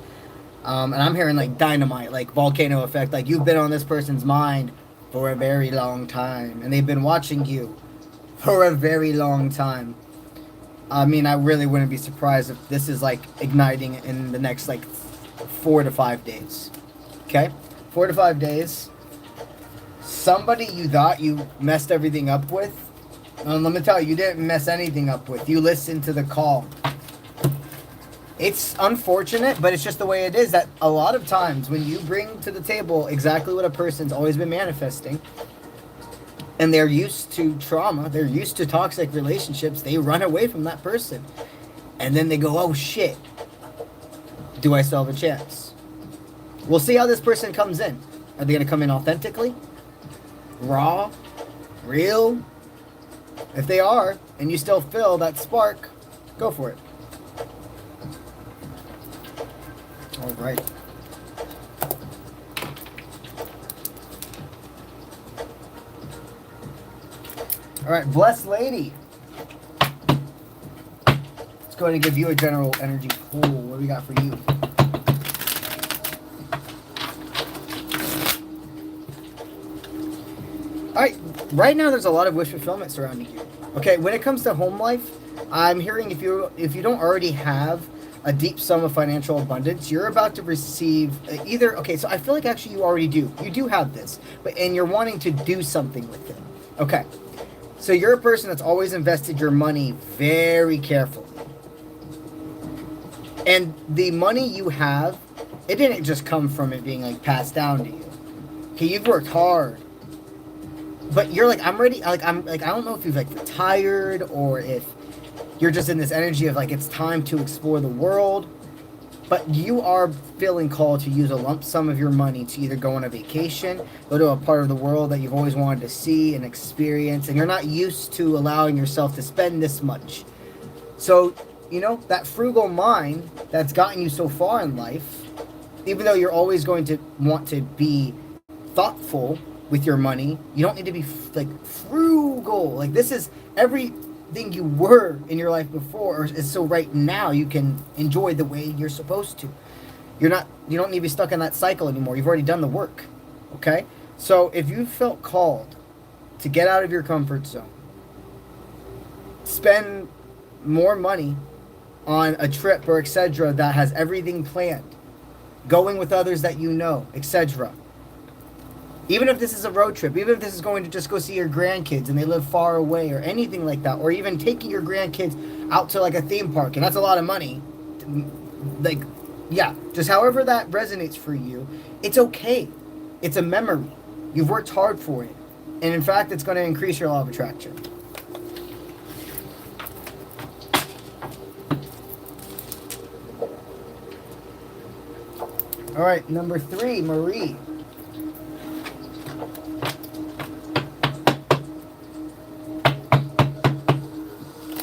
And I'm hearing like dynamite, like volcano effect. Like you've been on this person's mind for a very long time, and they've been watching you for a very long time. I mean, I really wouldn't be surprised if this is like igniting in the next like 4 to 5 days. Okay? 4 to 5 days. Somebody you thought you messed everything up with, let me tell you, you didn't mess anything up with. You listened to the call. It's unfortunate, but it's just the way it is, that a lot of times when you bring to the table exactly what a person's always been manifesting, and they're used to trauma, they're used to toxic relationships, they run away from that person. And then they go, oh shit, do I still have a chance? We'll see how this person comes in. Are they going to come in authentically? Raw? Real? If they are, and you still feel that spark, go for it. All right. All right, Blessed Lady. Let's go ahead and give you a general energy pull. What do we got for you? All right, right now there's a lot of wish fulfillment surrounding you. Okay, when it comes to home life, I'm hearing if you don't already have a deep sum of financial abundance, you're about to receive either, okay, so I feel like actually you already do. You do have this, and you're wanting to do something with it. Okay, so you're a person that's always invested your money very carefully. And the money you have, it didn't just come from it being like passed down to you. Okay, you've worked hard. But you're like, I'm ready, like, I don't know if you've like retired or if you're just in this energy of like, it's time to explore the world, but you are feeling called to use a lump sum of your money to either go on a vacation, go to a part of the world that you've always wanted to see and experience, and you're not used to allowing yourself to spend this much. So, you know, that frugal mind that's gotten you so far in life, even though you're always going to want to be thoughtful with your money, you don't need to be like frugal. Like, this is everything you were in your life before, is so right now you can enjoy the way you're supposed to. You don't need to be stuck in that cycle anymore. You've already done the work. Okay? So if you felt called to get out of your comfort zone, spend more money on a trip or etc. that has everything planned, going with others that you know, etc. Even if this is a road trip, even if this is going to just go see your grandkids and they live far away or anything like that, or even taking your grandkids out to like a theme park, and that's a lot of money. Like, yeah, just however that resonates for you, it's okay. It's a memory. You've worked hard for it. And in fact, it's going to increase your law of attraction. All right, number 3, Marie.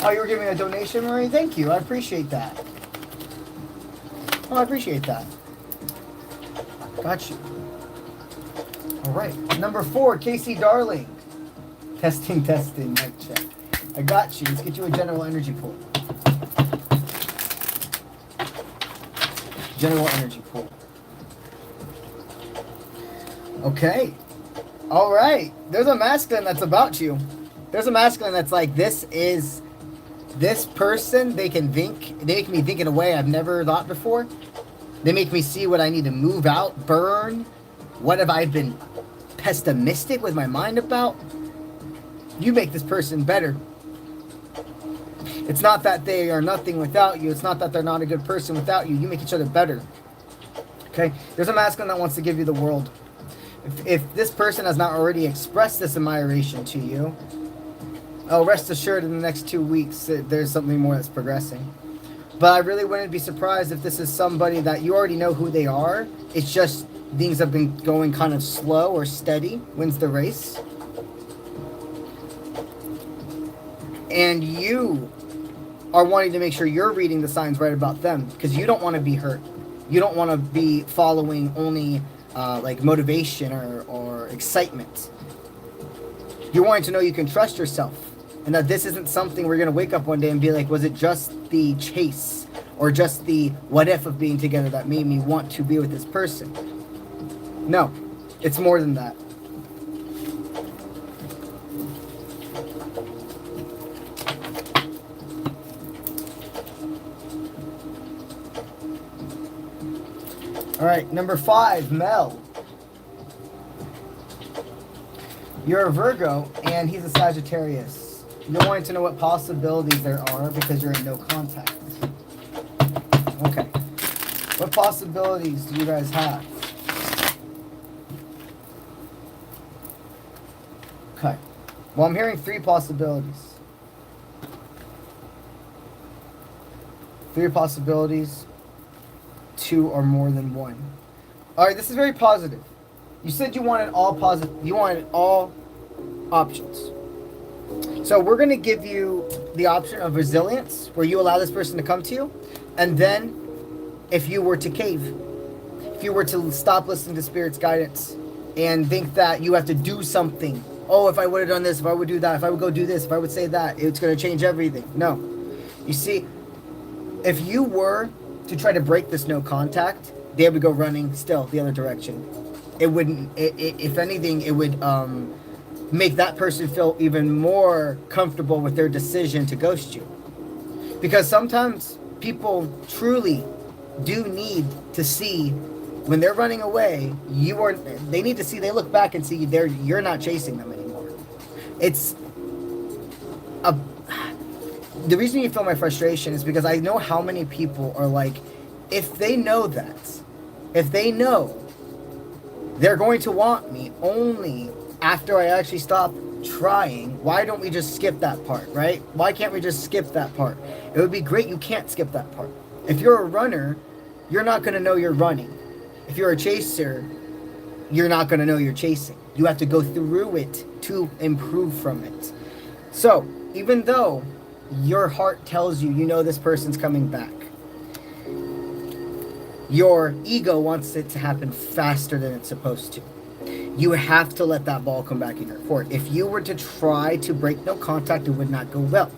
Oh, you were giving a donation, Marie? Thank you. I appreciate that. Oh, I appreciate that. Got you. All right. Number 4, Casey Darling. Testing, mic check. I got you. Let's get you a general energy pull. General energy pull. Okay. All right. There's a masculine that's about you. There's a masculine that's like, this person, they make me think in a way I've never thought before. They make me see what I need to move out, burn. What have I been pessimistic with my mind about? You make this person better. It's not that they are nothing without you. It's not that they're not a good person without you. You make each other better. Okay? There's a masculine that wants to give you the world. If this person has not already expressed this admiration to you, oh, rest assured in the next 2 weeks, there's something more that's progressing. But I really wouldn't be surprised if this is somebody that you already know who they are. It's just things have been going kind of slow or steady. Wins the race. And you are wanting to make sure you're reading the signs right about them, because you don't want to be hurt. You don't want to be following only like motivation or excitement. You're wanting to know you can trust yourself, and that this isn't something we're going to wake up one day and be like, was it just the chase or just the what if of being together that made me want to be with this person? No, it's more than that. All right, number 5, Mel. You're a Virgo, and he's a Sagittarius. You're wanting to know what possibilities there are because you're in no contact. Okay. What possibilities do you guys have? Okay. Well, I'm hearing 3 possibilities. 3 possibilities. 2 or more than 1. All right, this is very positive. You said you wanted all positive. You wanted all options. So we're going to give you the option of resilience, where you allow this person to come to you, and then if you were to cave, if you were to stop listening to Spirit's guidance and think that you have to do something. Oh, if I would have done this, if I would do that, if I would go do this, if I would say that, it's going to change everything. No. You see, if you were to try to break this no contact, they would go running still the other direction. It wouldn't, if anything, it would make that person feel even more comfortable with their decision to ghost you. Because sometimes people truly do need to see when they're running away, they need to see, they look back and see you're not chasing them anymore. The reason you feel my frustration is because I know how many people are like, if they know they're going to want me only after I actually stop trying, why don't we just skip that part, right? Why can't we just skip that part? It would be great. You can't skip that part. If you're a runner, you're not going to know you're running. If you're a chaser, you're not going to know you're chasing. You have to go through it to improve from it. So even though your heart tells you, you know this person's coming back, your ego wants it to happen faster than it's supposed to. You have to let that ball come back in your court. If you were to try to break no contact, it would not go well.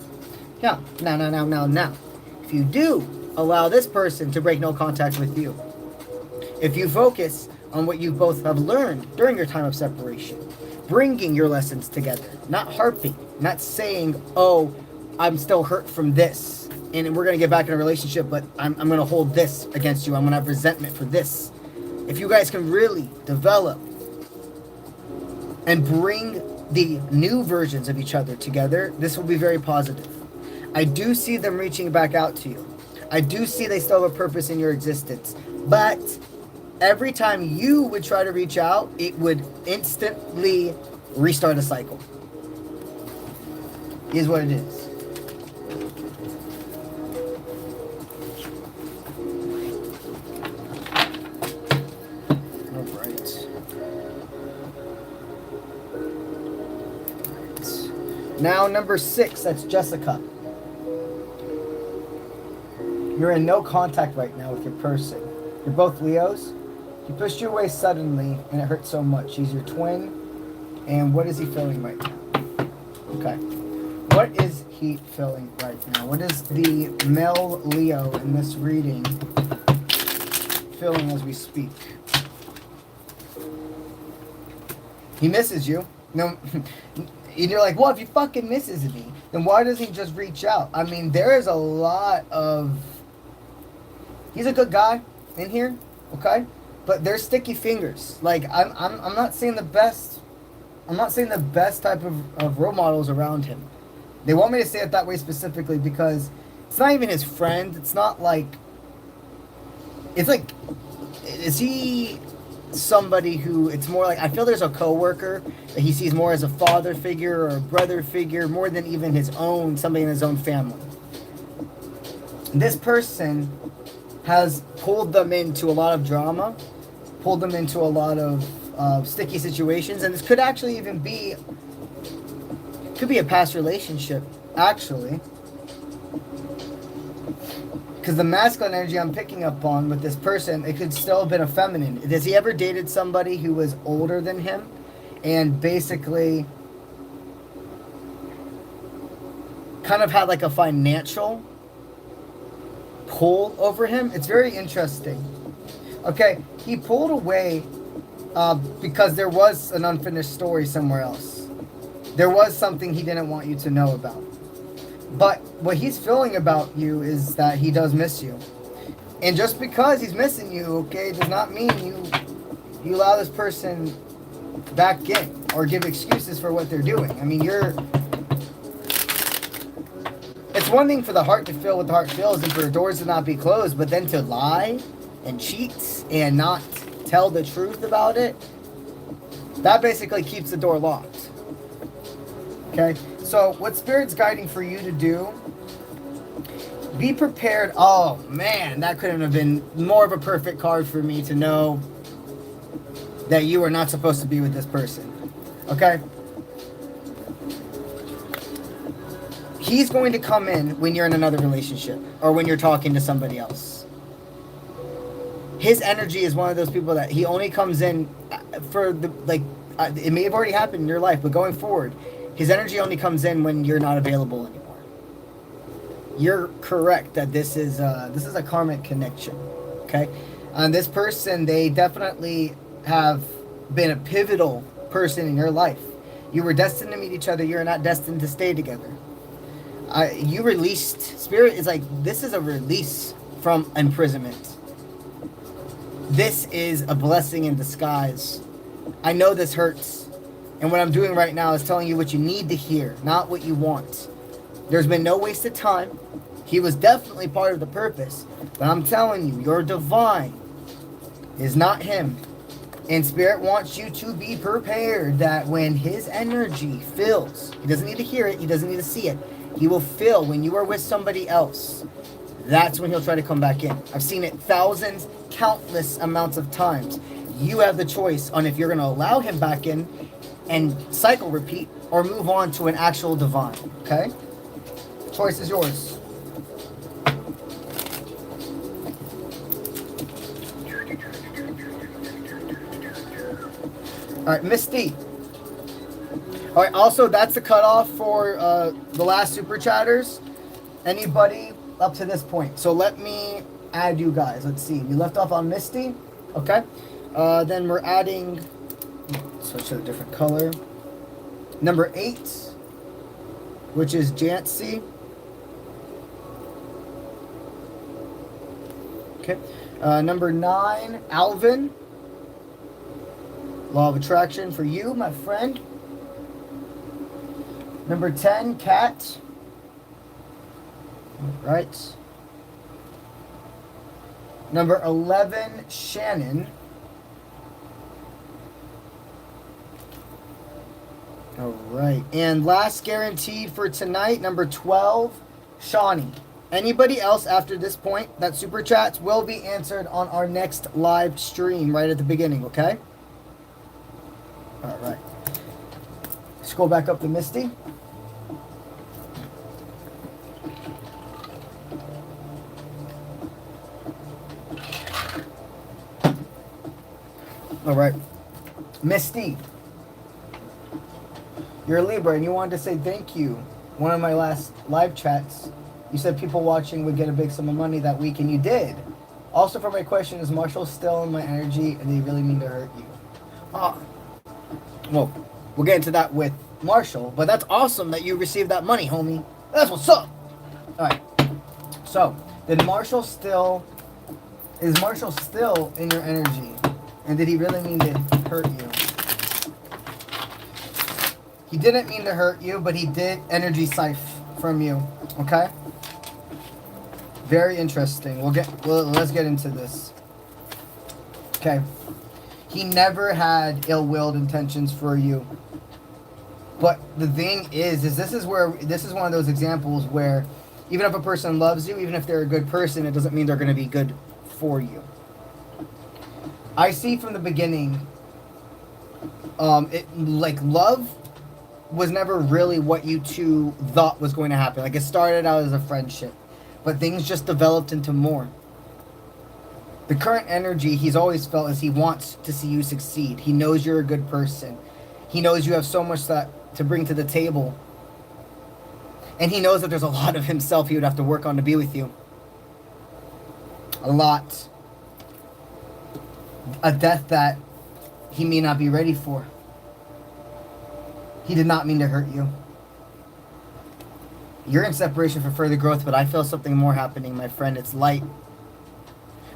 Yeah, now. If you do allow this person to break no contact with you, if you focus on what you both have learned during your time of separation, bringing your lessons together, not harping, not saying, oh, I'm still hurt from this, and we're going to get back in a relationship, but I'm going to hold this against you. I'm going to have resentment for this. If you guys can really develop and bring the new versions of each other together, this will be very positive. I do see them reaching back out to you. I do see they still have a purpose in your existence. But every time you would try to reach out, it would instantly restart a cycle. Is what it is. Now number 6, that's Jessica. You're in no contact right now with your person. You're both Leos. He pushed you away suddenly, and it hurt so much. He's your twin. And what is he feeling right now? Okay. What is he feeling right now? What is the male Leo in this reading feeling as we speak? He misses you. No, and you're like, well, if he fucking misses me, then why doesn't he just reach out? I mean, there is a lot of... He's a good guy in here, okay? But there's sticky fingers. Like, I'm not saying the best... I'm not saying the best type of role models around him. They want me to say it that way specifically because it's not even his friend. It's not like... It's like... Is he somebody who... It's more like... I feel there's a coworker that he sees more as a father figure or a brother figure more than even his own... Somebody in his own family. This person has pulled them into a lot of drama. Pulled them into a lot of... sticky situations, and this could actually even be a past relationship, actually, because the masculine energy I'm picking up on with this person, it could still have been a feminine. Has he ever dated somebody who was older than him and basically kind of had like a financial pull over him? It's very interesting. Okay, he pulled away because there was an unfinished story somewhere else. There was something he didn't want you to know about. But what he's feeling about you is that he does miss you. And just because he's missing you, okay, does not mean you allow this person back in or give excuses for what they're doing. I mean, it's one thing for the heart to feel what the heart feels and for doors to not be closed, but then to lie and cheat and not tell the truth about it, that basically keeps the door locked. Okay, so what Spirit's guiding for you to do, be prepared. Oh man, that couldn't have been more of a perfect card for me to know that you are not supposed to be with this person. Okay, he's going to come in when you're in another relationship or when you're talking to somebody else. His energy is one of those people that he only comes in for the, like, it may have already happened in your life, but going forward, his energy only comes in when you're not available anymore. You're correct that this is a karmic connection, okay? This person, they definitely have been a pivotal person in your life. You were destined to meet each other. You're not destined to stay together. You released. Spirit is like, this is a release from imprisonment. This is a blessing in disguise. I know this hurts. And what I'm doing right now is telling you what you need to hear, not what you want. There's been no wasted time. He was definitely part of the purpose. But I'm telling you, your divine is not him. And Spirit wants you to be prepared that when his energy fills, he doesn't need to hear it, he doesn't need to see it. He will fill when you are with somebody else. That's when he'll try to come back in. I've seen it thousands, countless amounts of times. You have the choice on if you're going to allow him back in and cycle repeat or move on to an actual divine. Okay? Choice is yours. All right, Misty. All right, also, that's the cutoff for the last super chatters. Anybody up to this point. So let me add you guys. Let's see. We left off on Misty. Okay. Then we're adding... Switch to a different color. Number 8, which is 𝗟𝗓𝗧. Okay. Number 9, Alvin. Law of attraction for you, my friend. Number 10, Kat. All right. Number 11, Shannon. All right. And last guaranteed for tonight, number 12, Shawnee. Anybody else after this point, that super chats will be answered on our next live stream right at the beginning, okay? All right. Scroll back up to Misty. All right. Misty, you're a Libra and you wanted to say thank you. One of my last live chats, you said people watching would get a big sum of money that week, and you did. Also, for my question, is Marshall still in my energy, and they really mean to hurt you? Well, we'll get into that with Marshall, but that's awesome that you received that money, homie. That's what's up. All right. So, is Marshall still in your energy? And did he really mean to hurt you? He didn't mean to hurt you, but he did energy siphon from you. Okay? Very interesting. Let's get into this. Okay. He never had ill-willed intentions for you. But the thing is this is one of those examples where even if a person loves you, even if they're a good person, it doesn't mean they're going to be good for you. I see from the beginning, love was never really what you two thought was going to happen. Like, it started out as a friendship, but things just developed into more. The current energy he's always felt is he wants to see you succeed. He knows you're a good person. He knows you have so much to bring to the table. And he knows that there's a lot of himself he would have to work on to be with you. A lot. A death that he may not be ready for. He did not mean to hurt you. You're in separation for further growth, but I feel something more happening, my friend. It's light.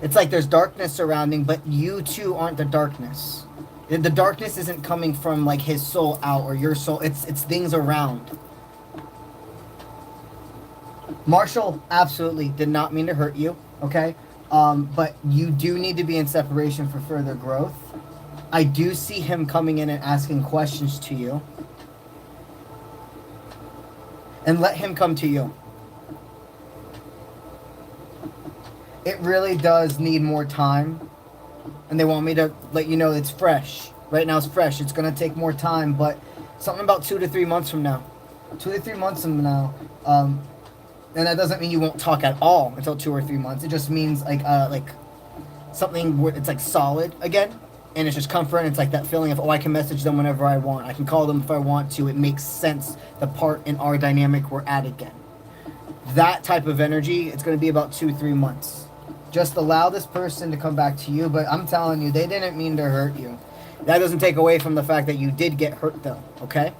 It's like there's darkness surrounding, but you two aren't the darkness. The darkness isn't coming from like his soul out or your soul. It's things around. Marshall absolutely did not mean to hurt you, okay? But you do need to be in separation for further growth. I do see him coming in and asking questions to you. And let him come to you. It really does need more time. And they want me to let you know it's fresh. Right now it's fresh. It's going to take more time, but something about 2 to 3 months from now. 2 to 3 months from now. And that doesn't mean you won't talk at all until 2 or 3 months. It just means like something where it's like solid again. And it's just comfort, and it's like that feeling of, oh, I can message them whenever I want. I can call them if I want to. It makes sense, the part in our dynamic we're at again. That type of energy, it's going to be about 2-3 months. Just allow this person to come back to you, but I'm telling you, they didn't mean to hurt you. That doesn't take away from the fact that you did get hurt, though, okay?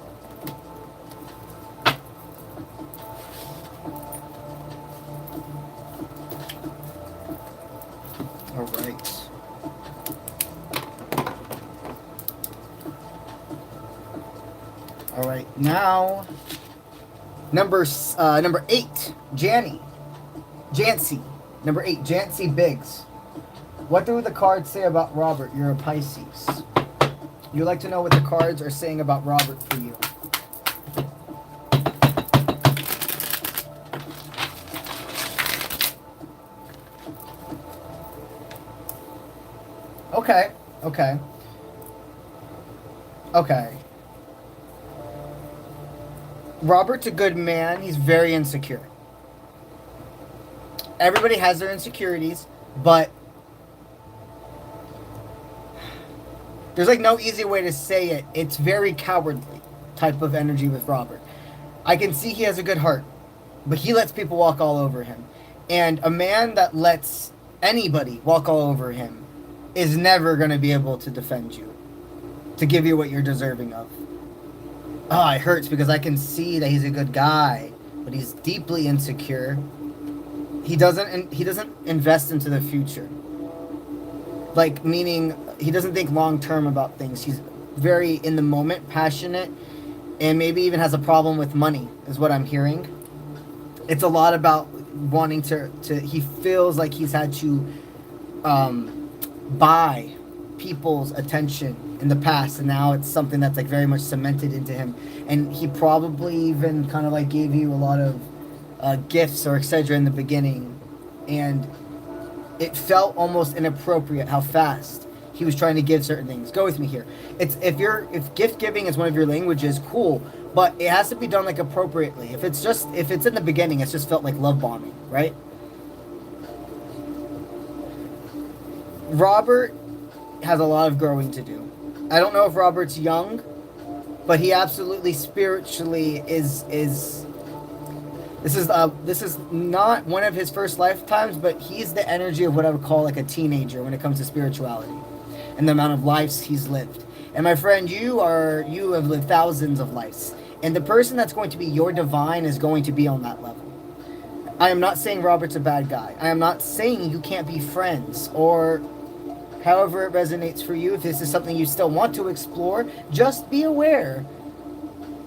All right. All right, now number 8, Jancy. Number 8, Jancy Biggs. What do the cards say about Robert? You're a Pisces. You'd like to know what the cards are saying about Robert for you. Okay. Robert's a good man. He's very insecure. Everybody has their insecurities, but there's like no easy way to say it. It's very cowardly type of energy with Robert. I can see he has a good heart, but he lets people walk all over him. And a man that lets anybody walk all over him is never going to be able to defend you, to give you what you're deserving of. Oh, it hurts because I can see that he's a good guy, but he's deeply insecure. He doesn't invest into the future. Like, meaning he doesn't think long term about things. He's very in the moment, passionate, and maybe even has a problem with money, is what I'm hearing. It's a lot about wanting to he feels like he's had to buy people's attention in the past, and now it's something that's like very much cemented into him. And he probably even kind of like gave you a lot of gifts or etc. in the beginning, and it felt almost inappropriate how fast he was trying to give certain things. Go with me here. If gift giving is one of your languages, cool, but it has to be done like appropriately. If it's in the beginning, it's just felt like love bombing, right? Robert has a lot of growing to do. I don't know if Robert's young, but he absolutely spiritually is this is not one of his first lifetimes, but he's the energy of what I would call like a teenager when it comes to spirituality and the amount of lives he's lived. And my friend, you have lived thousands of lives, and the person that's going to be your divine is going to be on that level. I am not saying Robert's a bad guy. I am not saying you can't be friends, or however it resonates for you. If this is something you still want to explore, just be aware.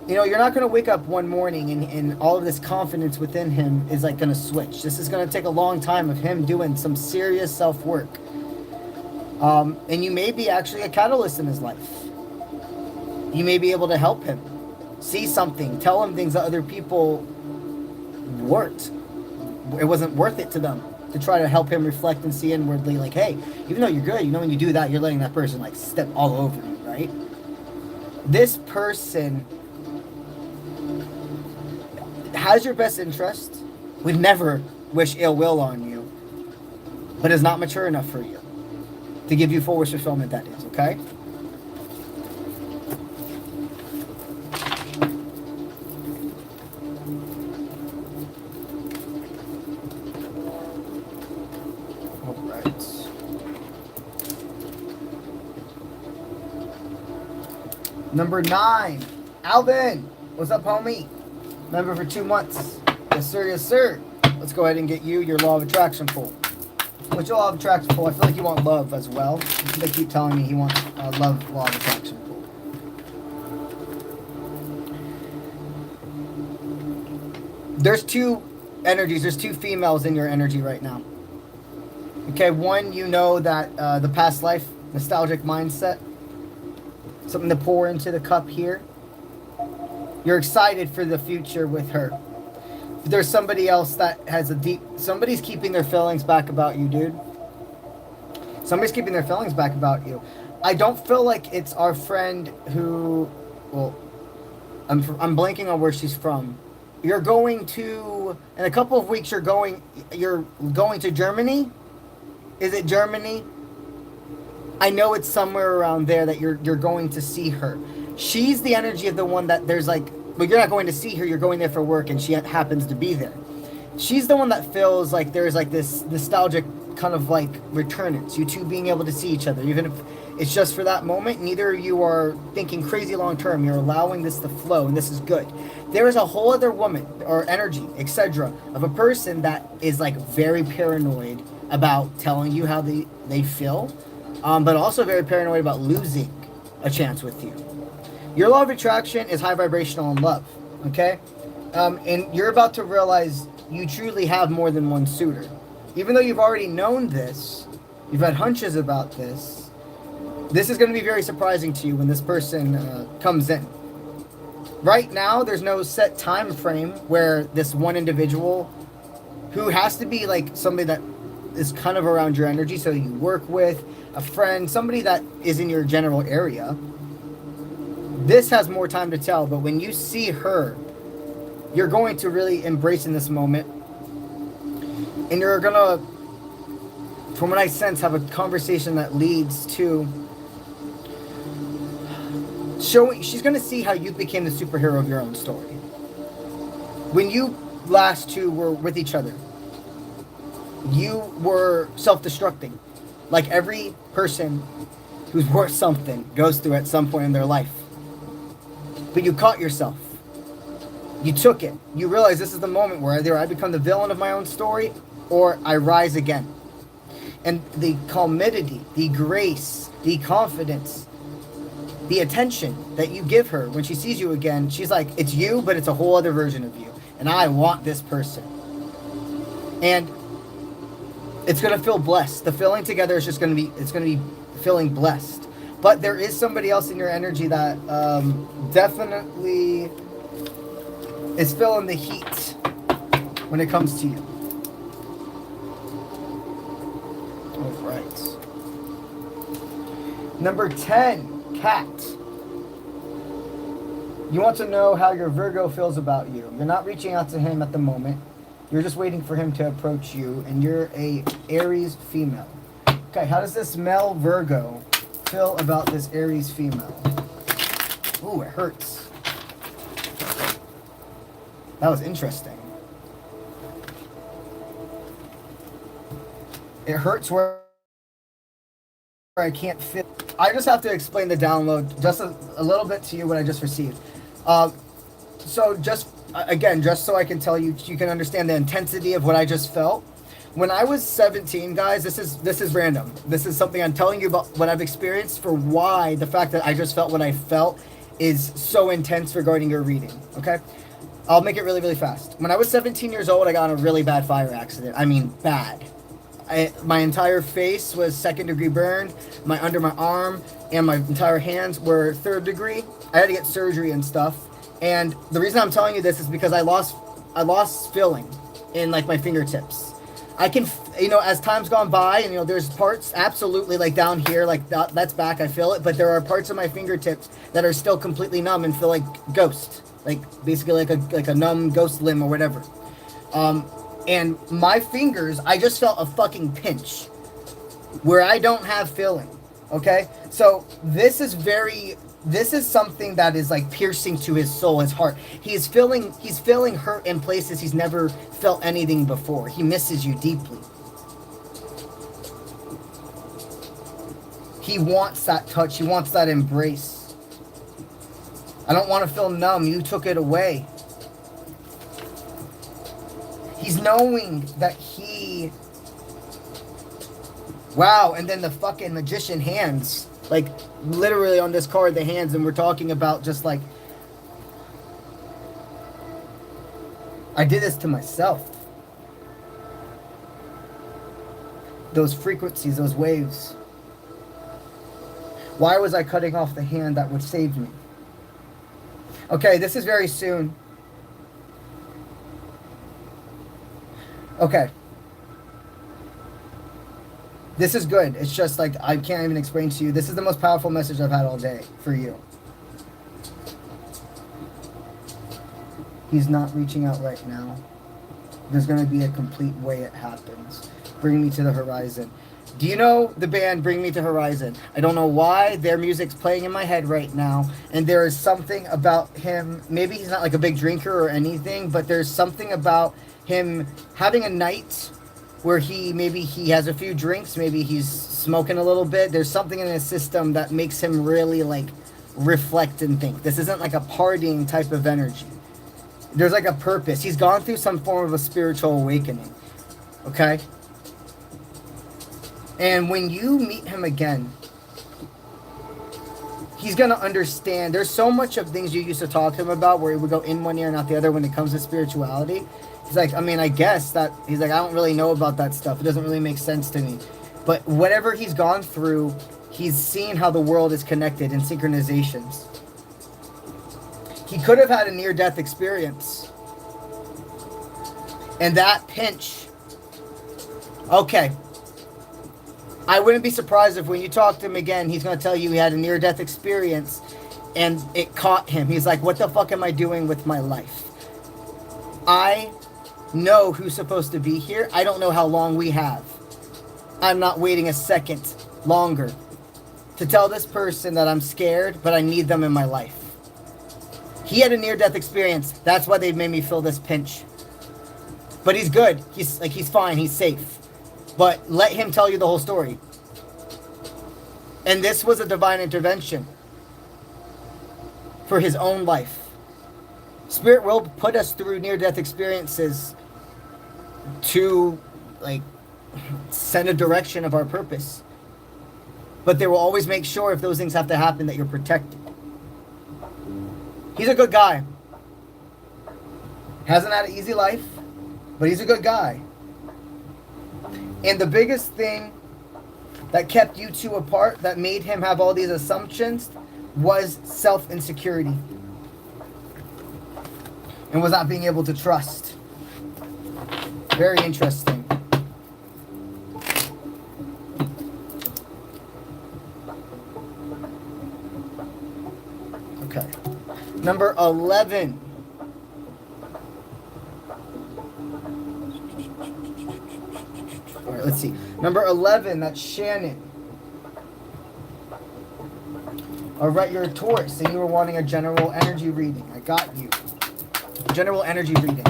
You know, you're not going to wake up one morning and all of this confidence within him is like going to switch. This is going to take a long time of him doing some serious self-work. And you may be actually a catalyst in his life. You may be able to help him see something, tell him things that other people weren't. It wasn't worth it to them, to try to help him reflect and see inwardly, like, hey, even though you're good, you know, when you do that, you're letting that person like step all over you, right? This person has your best interest, would never wish ill will on you, but is not mature enough for you to give you full wish fulfillment, that is, okay? Number 9, Alvin. What's up, homie? Member for 2 months. Yes, sir. Yes, sir. Let's go ahead and get you your law of attraction pull. What's your law of attraction pull? I feel like you want love as well. They keep telling me he wants love law of attraction pull. There's 2 energies. There's 2 females in your energy right now. Okay, one, you know that the past life, nostalgic mindset. Something to pour into the cup here. You're excited for the future with her. There's somebody else that has a deep... Somebody's keeping their feelings back about you, dude. Somebody's keeping their feelings back about you. I don't feel like it's our friend who... Well, I'm blanking on where she's from. You're going to... In a couple of weeks, you're going to Germany? Is it Germany? I know it's somewhere around there that you're going to see her. She's the energy of the one that there's like, but you're not going to see her, you're going there for work and she happens to be there. She's the one that feels like there's like this nostalgic kind of like return. It's you two being able to see each other. Even if it's just for that moment, neither of you are thinking crazy long term. You're allowing this to flow and this is good. There is a whole other woman or energy, etc., of a person that is like very paranoid about telling you how they feel. But also very paranoid about losing a chance with you. Your law of attraction is high vibrational in love, okay? And you're about to realize you truly have more than one suitor. Even though you've already known this, you've had hunches about this, this is going to be very surprising to you when this person comes in. Right now, there's no set time frame where this one individual, who has to be like somebody that is kind of around your energy, so you work with, a friend, somebody that is in your general area. This has more time to tell, but when you see her, you're going to really embrace in this moment. And you're going to, from what I sense, have a conversation that leads to showing, she's going to see how you became the superhero of your own story. When you last 2 were with each other, you were self-destructing. Like every person who's worth something goes through at some point in their life. But you caught yourself. You took it. You realize this is the moment where either I become the villain of my own story or I rise again. And the calmity, the grace, the confidence, the attention that you give her when she sees you again, she's like, it's you, but it's a whole other version of you. And I want this person. And it's going to feel blessed. The feeling together is just going to be feeling blessed. But there is somebody else in your energy that definitely is feeling the heat when it comes to you. All right. Number 10, Cat. You want to know how your Virgo feels about you. You're not reaching out to him at the moment. You're just waiting for him to approach you, and you're a Aries female. Okay, how does this male Virgo feel about this Aries female? Ooh, it hurts. That was interesting. It hurts where I can't fit. I just have to explain the download just a little bit to you what I just received. So just again, just so I can tell you, you can understand the intensity of what I just felt. When I was 17, guys, this is random. This is something I'm telling you about what I've experienced for why the fact that I just felt what I felt is so intense regarding your reading. Okay, I'll make it really, really fast. When I was 17 years old, I got in a really bad fire accident. I mean, bad. My entire face was 2nd degree burned. Under my arm and my entire hands were 3rd degree. I had to get surgery and stuff. And the reason I'm telling you this is because I lost feeling in like my fingertips. I can, as time's gone by, and there's parts absolutely like down here, like that's back, I feel it. But there are parts of my fingertips that are still completely numb and feel like ghost, like basically like a numb ghost limb or whatever. And my fingers, I just felt a fucking pinch where I don't have feeling. Okay, so this is something that is like piercing to his soul, his heart. He's feeling hurt in places he's never felt anything before. He misses you deeply. He wants that touch. He wants that embrace. I don't want to feel numb. You took it away. He's knowing that wow, and then the fucking magician hands. Like, literally on this card, the hands, and we're talking about just like, I did this to myself. Those frequencies, those waves. Why was I cutting off the hand that would save me? Okay, this is very soon. Okay. This is good. It's just like, I can't even explain to you. This is the most powerful message I've had all day for you. He's not reaching out right now. There's going to be a complete way it happens. Bring Me to the Horizon. Do you know the band Bring Me to Horizon? I don't know why their music's playing in my head right now. And there is something about him. Maybe he's not like a big drinker or anything, but there's something about him having a night where maybe he has a few drinks, maybe he's smoking a little bit. There's something in his system that makes him really like reflect and think. This isn't like a partying type of energy. There's like a purpose. He's gone through some form of a spiritual awakening. Okay? And when you meet him again, he's going to understand. There's so much of things you used to talk to him about where he would go in one ear and out the other when it comes to spirituality. He's like, I mean, I guess that, he's like, I don't really know about that stuff. It doesn't really make sense to me. But whatever he's gone through, he's seen how the world is connected in synchronizations. He could have had a near-death experience. And that pinch. Okay. I wouldn't be surprised if when you talk to him again, he's going to tell you he had a near-death experience and it caught him. He's like, what the fuck am I doing with my life? I know who's supposed to be here. I don't know how long we have. I'm not waiting a second longer to tell this person that I'm scared, but I need them in my life. He had a near-death experience. That's why they made me feel this pinch. But he's good. He's fine. He's safe. But let him tell you the whole story. And this was a divine intervention for his own life. Spirit will put us through near-death experiences to, like, send a direction of our purpose. But they will always make sure if those things have to happen that you're protected. He's a good guy. Hasn't had an easy life, but he's a good guy. And the biggest thing that kept you two apart, that made him have all these assumptions, was self-insecurity. And was not being able to trust. Very interesting. Okay. Number 11. All right, let's see. Number 11, that's Shannon. All right, you're a Taurus, and you were wanting a general energy reading. I got you. General energy reading.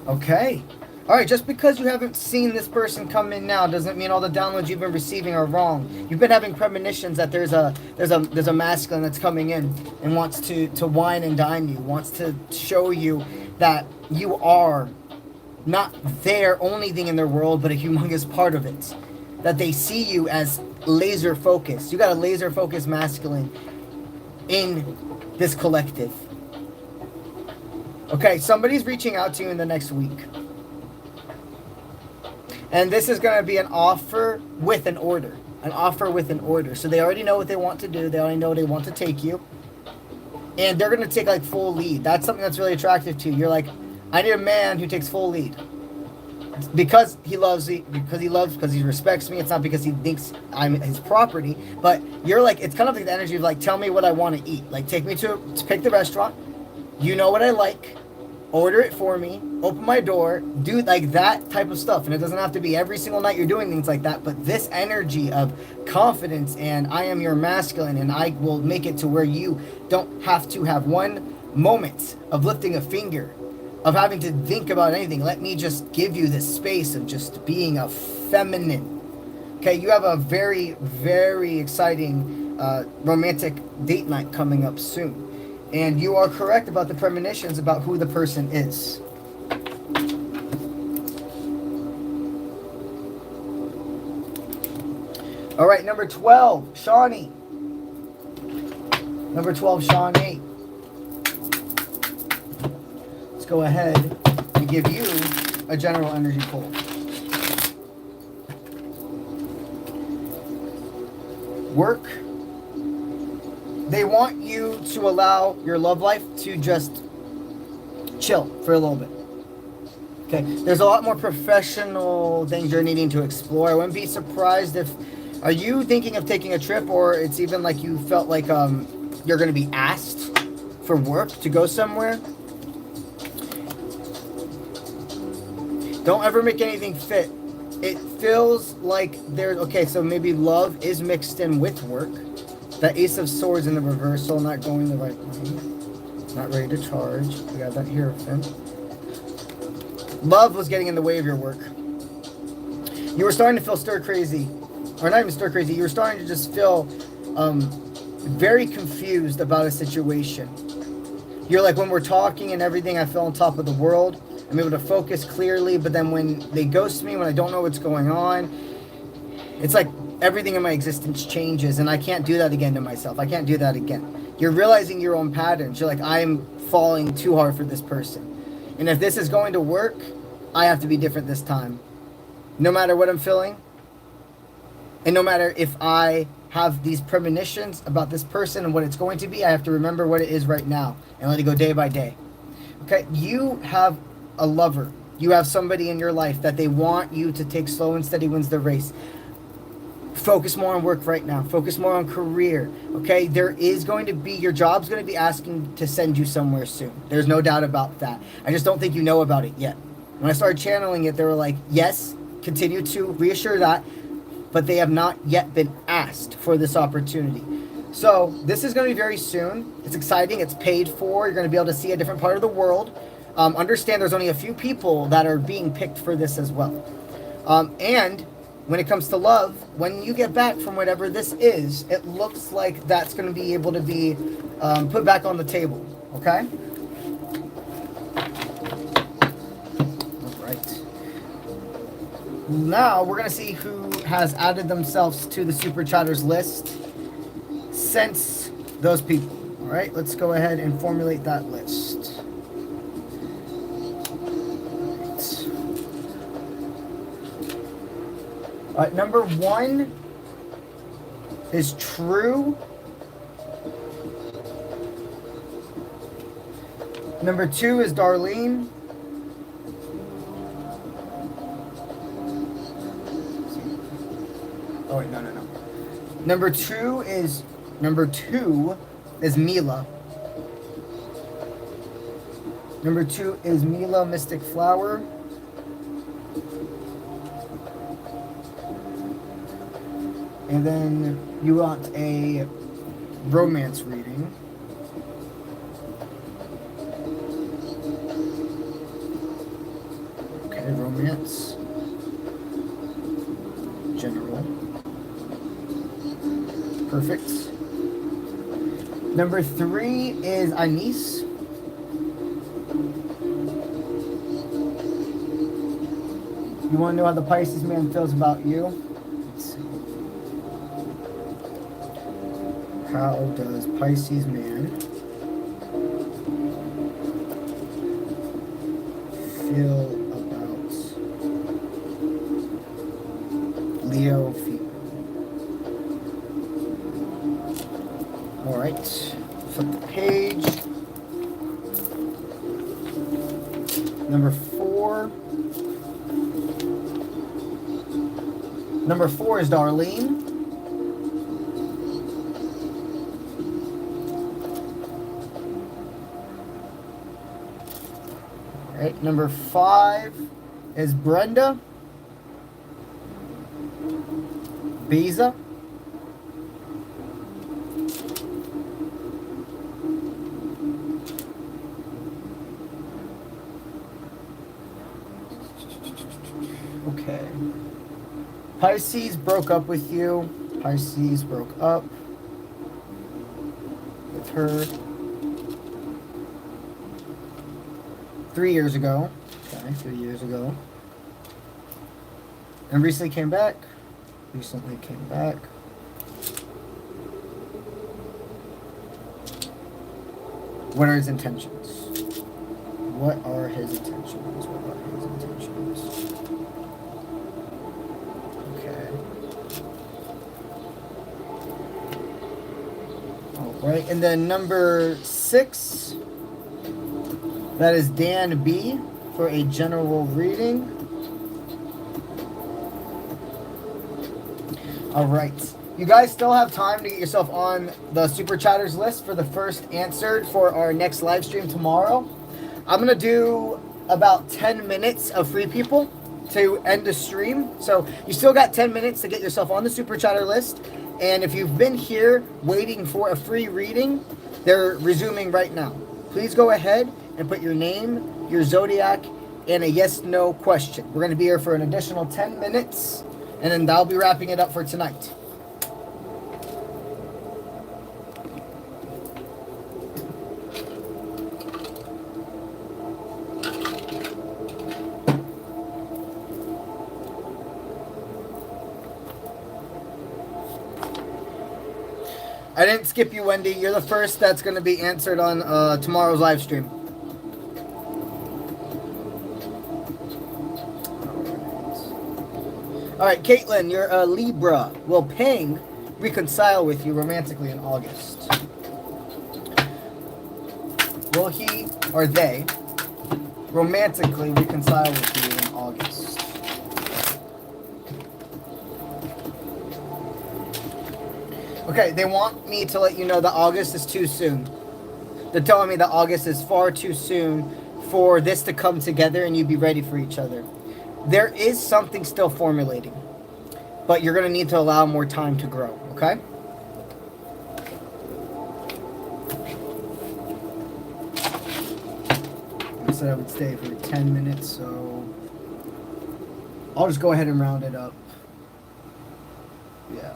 Okay. All right, just because you haven't seen this person come in now doesn't mean all the downloads you've been receiving are wrong. You've been having premonitions that there's a masculine that's coming in and wants to wine and dine you, wants to show you that you are not their only thing in their world, but a humongous part of it. That they see you as laser focused. You got a laser focused masculine in this collective. Okay, somebody's reaching out to you in the next week. And this is going to be an offer with an order. An offer with an order. So they already know what they want to do. They already know they want to take you. And they're going to take like full lead. That's something that's really attractive to you. You're like, I need a man who takes full lead. Because he loves me, because he respects me. It's not because he thinks I'm his property. But you're like, it's kind of like the energy of like, tell me what I want to eat. Like, take me to pick the restaurant. You know what I like. Order it for me, open my door, do like that type of stuff. And it doesn't have to be every single night you're doing things like that, but this energy of confidence and I am your masculine and I will make it to where you don't have to have one moment of lifting a finger, of having to think about anything. Let me just give you this space of just being a feminine. Okay, you have a very, very exciting romantic date night coming up soon. And you are correct about the premonitions about who the person is. All right, number 12, Shawnee. Number 12, Shawnee. Let's go ahead and give you a general energy pull. Work. They want you to allow your love life to just chill for a little bit. Okay, there's a lot more professional things you're needing to explore. I wouldn't be surprised if, are you thinking of taking a trip, or it's even like you felt like you're going to be asked for work to go somewhere? Don't ever make anything fit. It feels like there's, okay, so maybe love is mixed in with work. The Ace of Swords in the reversal, not going the right way. Not ready to charge. We got that Hierophant. Love was getting in the way of your work. You were starting to feel stir crazy. Or not even stir crazy. You were starting to just feel very confused about a situation. You're like, when we're talking and everything, I feel on top of the world. I'm able to focus clearly. But then when they ghost me, when I don't know what's going on, it's like everything in my existence changes, and I can't do that again to myself. I can't do that again. You're realizing your own patterns. You're like, I'm falling too hard for this person. And if this is going to work, I have to be different this time. No matter what I'm feeling, and no matter if I have these premonitions about this person and what it's going to be, I have to remember what it is right now and let it go day by day. Okay, you have a lover. You have somebody in your life that they want you to take slow and steady wins the race. Focus more on work right now. Focus more on career. Okay, there is going to be, your job's going to be asking to send you somewhere soon. There's no doubt about that. I just don't think you know about it yet. When I started channeling it, they were like, yes, continue to reassure that, but they have not yet been asked for this opportunity. So this is going to be very soon. It's exciting. It's paid for. You're going to be able to see a different part of the world. Understand there's only a few people that are being picked for this as well. And when it comes to love, when you get back from whatever this is, it looks like that's going to be able to be put back on the table. Okay? All right. Now we're going to see who has added themselves to the Super Chatters list since those people. All right, let's go ahead and formulate that list. Number 1 is True. Number 2 is Darlene. Oh wait, no. Number 2 is Mila. Number 2 is Mila Mystic Flower. And then you want a romance reading. Okay, romance. General. Perfect. Number 3 is 𝗓𝗎𝗓. You want to know how the Pisces man feels about you? Let's see. How does Pisces man feel about Leo female? All right, flip the page. Number 4. Number 4 is Darlene. All right, number 5 is Brenda. 𝗧𝗦𝗪𝗧. Okay. Pisces broke up with you. Pisces broke up with her 3 years ago. Okay, 3 years ago. And recently came back. Recently came back. What are his intentions? What are his intentions? What are his intentions? Okay. All right, and then number 6, that is Dan B for a general reading. All right. You guys still have time to get yourself on the Super Chatters list for the first answered for our next live stream tomorrow. I'm going to do about 10 minutes of free people to end the stream. So you still got 10 minutes to get yourself on the Super Chatter list. And if you've been here waiting for a free reading, they're resuming right now. Please go ahead and put your name, your zodiac, and a yes/no question. We're going to be here for an additional 10 minutes, and then I'll be wrapping it up for tonight. I didn't skip you, Wendy. You're the first that's going to be answered on tomorrow's live stream. All right, Caitlin, you're a Libra. Will Ping reconcile with you romantically in August? Will he or they romantically reconcile with you in August? Okay, they want me to let you know that August is too soon. They're telling me that August is far too soon for this to come together and you be ready for each other. There is something still formulating, but you're going to need to allow more time to grow, okay? I said I would stay for 10 minutes, so I'll just go ahead and round it up. Yeah.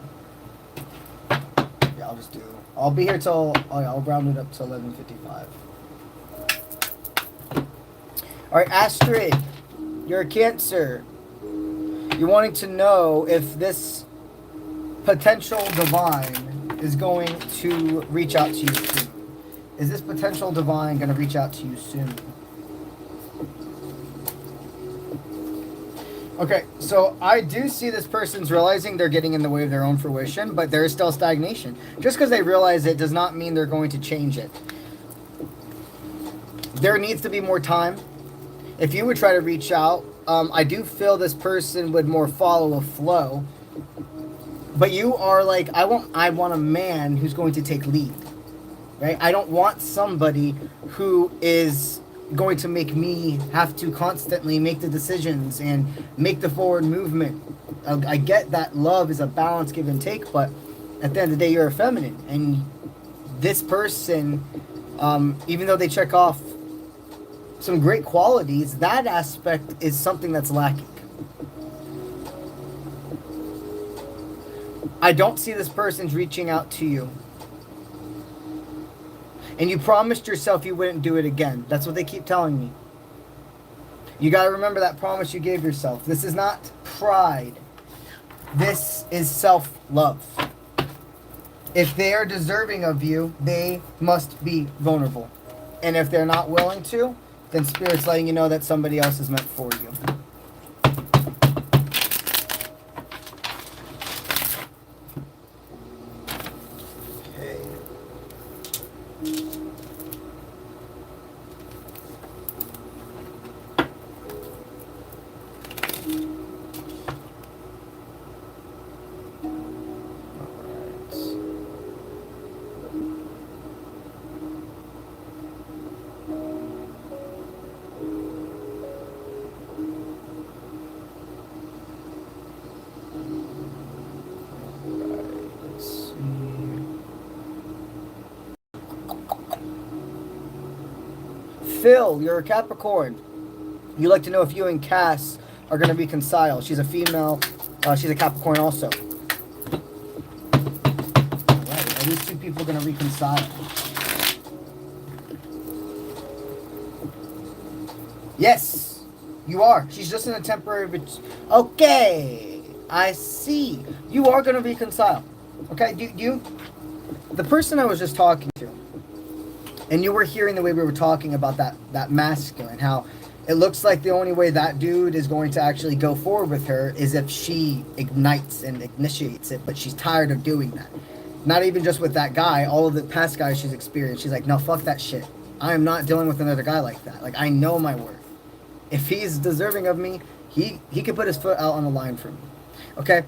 I'll just do. I'll be here till. Oh yeah, I'll round it up to 11:55. All right, Astrid, you're a Cancer. You're wanting to know if this potential divine is going to reach out to you soon. Is this potential divine going to reach out to you soon? Okay, so I do see this person's realizing they're getting in the way of their own fruition, but there is still stagnation. Just because they realize it does not mean they're going to change it. There needs to be more time. If you would try to reach out, I do feel this person would more follow a flow. But you are like, I want a man who's going to take lead, right? I don't want somebody who is going to make me have to constantly make the decisions and make the forward movement. I get that love is a balance, give and take, but at the end of the day, you're a feminine, and this person, even though they check off some great qualities, that aspect is something that's lacking. I don't see this person's reaching out to you. And you promised yourself you wouldn't do it again. That's what they keep telling me. You got to remember that promise you gave yourself. This is not pride. This is self-love. If they are deserving of you, they must be vulnerable. And if they're not willing to, then Spirit's letting you know that somebody else is meant for you. Phil, you're a Capricorn. You'd like to know if you and Cass are going to reconcile. She's a female. She's a Capricorn also. Right. Are these two people going to reconcile? Yes, you are. She's just in a temporary... Okay, I see. You are going to reconcile. Okay, the person I was just talking to, and you were hearing the way we were talking about that masculine, how it looks like the only way that dude is going to actually go forward with her is if she ignites and initiates it, but she's tired of doing that. Not even just with that guy, all of the past guys she's experienced, she's like, no, fuck that shit. I am not dealing with another guy like that. Like, I know my worth. If he's deserving of me, he could put his foot out on the line for me. Okay?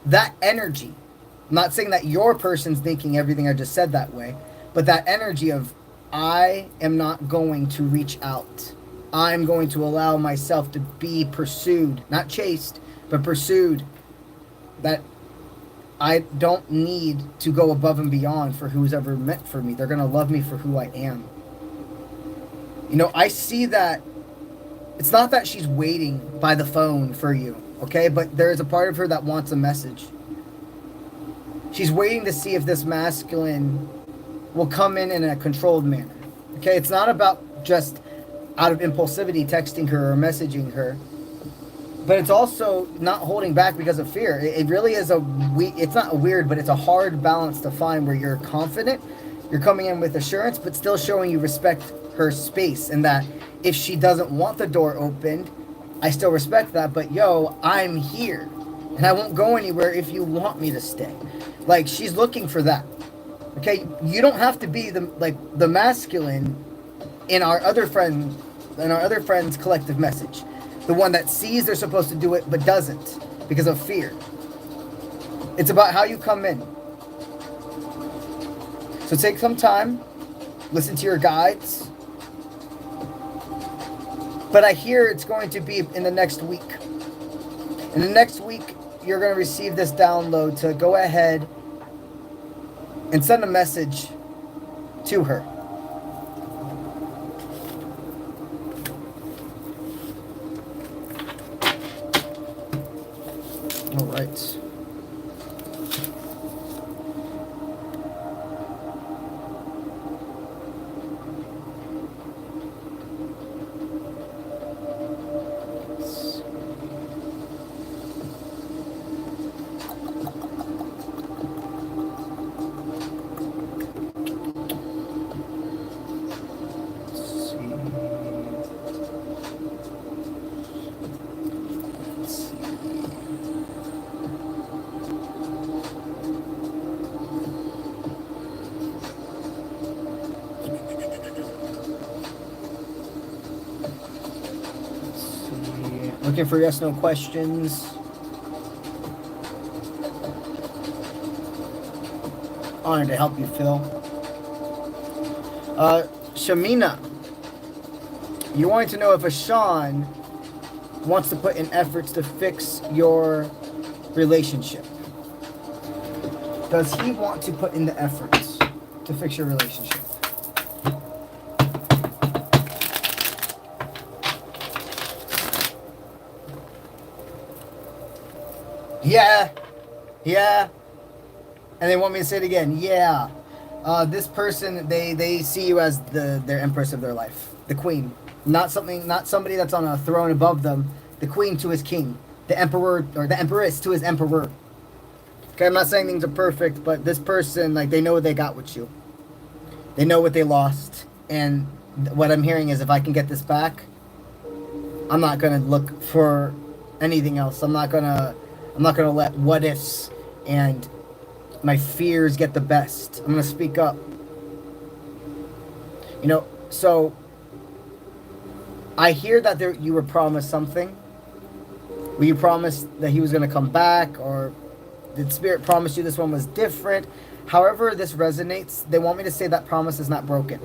That energy, I'm not saying that your person's thinking everything I just said that way, but that energy of, I am not going to reach out. I'm going to allow myself to be pursued, not chased, but pursued. That I don't need to go above and beyond for who's ever meant for me. They're going to love me for who I am. You know, I see that. It's not that she's waiting by the phone for you, okay? But there is a part of her that wants a message. She's waiting to see if this masculine will come in a controlled manner. Okay, it's not about just out of impulsivity texting her or messaging her, but it's also not holding back because of fear. It really is it's not weird, but it's a hard balance to find where you're confident, you're coming in with assurance, but still showing you respect her space, and that if she doesn't want the door opened, I still respect that, but yo, I'm here, and I won't go anywhere if you want me to stay. Like, she's looking for that. Okay, you don't have to be the masculine in our other friend's collective message. The one that sees they're supposed to do it but doesn't because of fear. It's about how you come in. So take some time, listen to your guides. But I hear it's going to be in the next week. In the next week, you're going to receive this download to go ahead and send a message to her. All right. Looking for yes, no questions. Honored to help you, Phil. Shamina, you wanted to know if Ashan wants to put in efforts to fix your relationship? Does he want to put in the efforts to fix your relationship? Yeah. Yeah. And they want me to say it again. Yeah. This person, they see you as their empress of their life. The queen. Not somebody that's on a throne above them. The queen to his king. The emperor, or the empress to his emperor. Okay, I'm not saying things are perfect, but this person, like, they know what they got with you. They know what they lost. And what I'm hearing is, if I can get this back, I'm not going to look for anything else. I'm not going to let what ifs and my fears get the best. I'm going to speak up. You know, so I hear that you were promised something. Were you promised that he was going to come back, or did Spirit promise you this one was different? However this resonates, they want me to say that promise is not broken.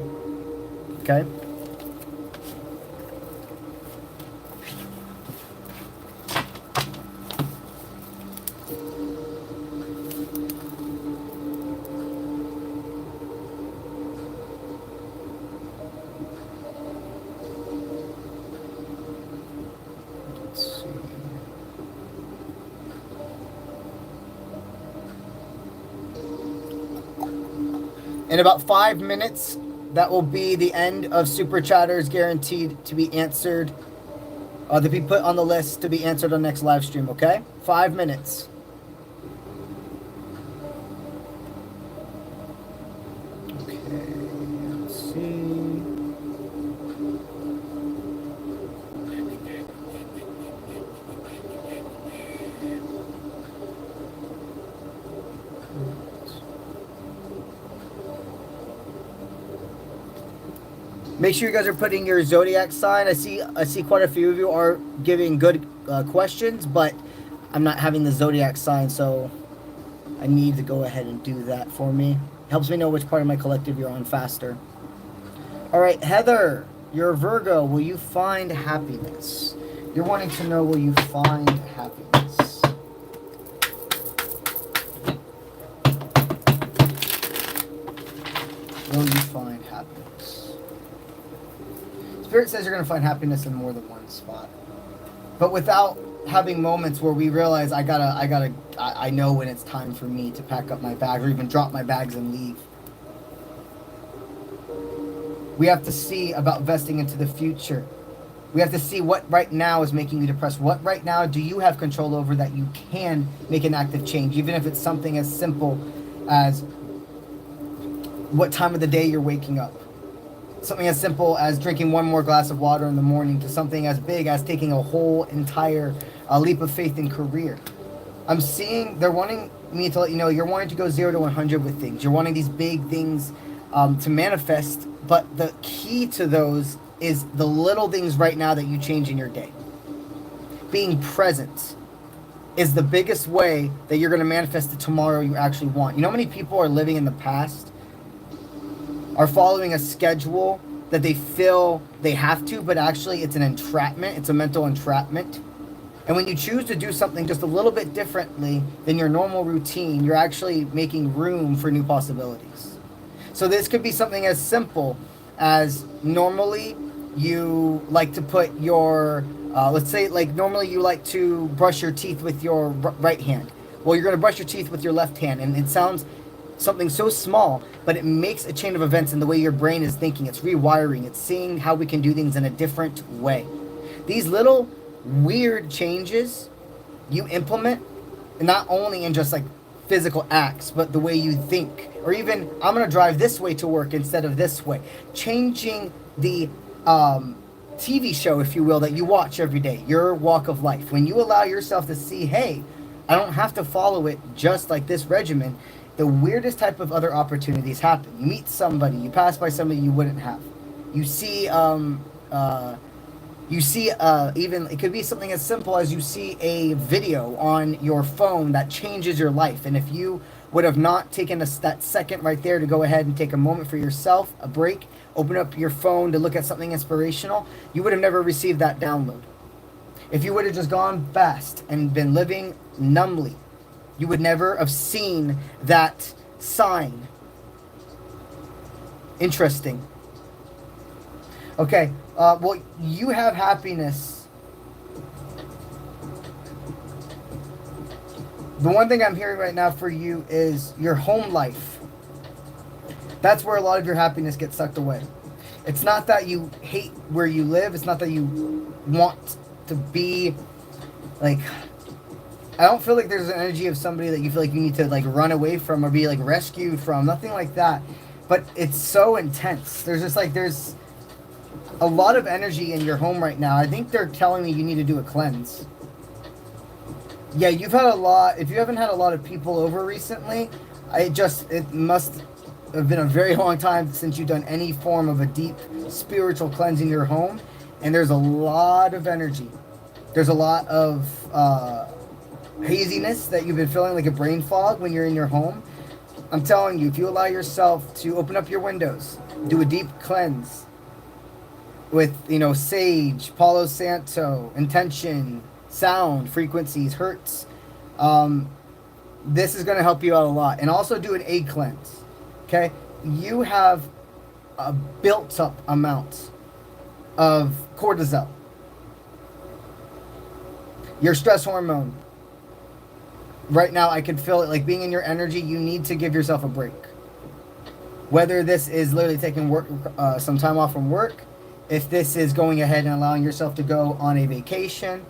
Okay? In about 5 minutes, that will be the end of Super Chatters, guaranteed to be answered. To be put on the list to be answered on next live stream, okay? 5 minutes. Okay, let's see. Make sure you guys are putting your zodiac sign. I see quite a few of you are giving good questions, but I'm not having the zodiac sign, so I need to go ahead and do that for me. Helps me know which part of my collective you're on faster. All right, Heather, you're a Virgo. Will you find happiness? You're wanting to know, will you find happiness? Will you find happiness? Spirit says you're going to find happiness in more than one spot. But without having moments where we realize I know when it's time for me to pack up my bag, or even drop my bags and leave. We have to see about vesting into the future. We have to see what right now is making you depressed. What right now do you have control over that you can make an active change, even if it's something as simple as what time of the day you're waking up. Something as simple as drinking one more glass of water in the morning, to something as big as taking a whole entire leap of faith in career. I'm seeing they're wanting me to let you know you're wanting to go 0 to 100 with things. You're wanting these big things to manifest, but the key to those is the little things right now that you change in your day. Being present is the biggest way that you're going to manifest the tomorrow you actually want. You know how many people are living in the past? Are following a schedule that they feel they have to, but actually it's an entrapment. It's a mental entrapment. And when you choose to do something just a little bit differently than your normal routine, you're actually making room for new possibilities. So this could be something as simple as normally you like to put your, let's say like normally you like to brush your teeth with your right hand. Well, you're going to brush your teeth with your left hand, and it sounds something so small, but it makes a chain of events in the way your brain is thinking. It's rewiring. It's seeing how we can do things in a different way. These little weird changes you implement, not only in just like physical acts, but the way you think. Or even, I'm going to drive this way to work instead of this way. Changing the TV show, if you will, that you watch every day. Your walk of life. When you allow yourself to see, hey, I don't have to follow it just like this regimen, the weirdest type of other opportunities happen. You meet somebody, you pass by somebody you wouldn't have. You see, even, it could be something as simple as you see a video on your phone that changes your life. And if you would have not taken that second right there to go ahead and take a moment for yourself, a break, open up your phone to look at something inspirational, you would have never received that download. If you would have just gone fast and been living numbly, you would never have seen that sign. Interesting. Okay, well, you have happiness. The one thing I'm hearing right now for you is your home life. That's where a lot of your happiness gets sucked away. It's not that you hate where you live. It's not that you want to be like... I don't feel like there's an energy of somebody that you feel like you need to like run away from or be like rescued from. Nothing like that. But it's so intense. There's just like, there's a lot of energy in your home right now. I think they're telling me you need to do a cleanse. Yeah, you've had a lot. If you haven't had a lot of people over recently, it must have been a very long time since you've done any form of a deep spiritual cleanse in your home. And there's a lot of energy. There's a lot of haziness that you've been feeling, like a brain fog when you're in your home. I'm telling you, if you allow yourself to open up your windows, do a deep cleanse with, sage, Palo Santo, intention, sound, frequencies, hertz, this is going to help you out a lot. And also do an egg cleanse. Okay? You have a built up amount of cortisol. Your stress hormone. Right now, I can feel it, like being in your energy. You need to give yourself a break. Whether this is literally taking some time off from work, if this is going ahead and allowing yourself to go on a vacation,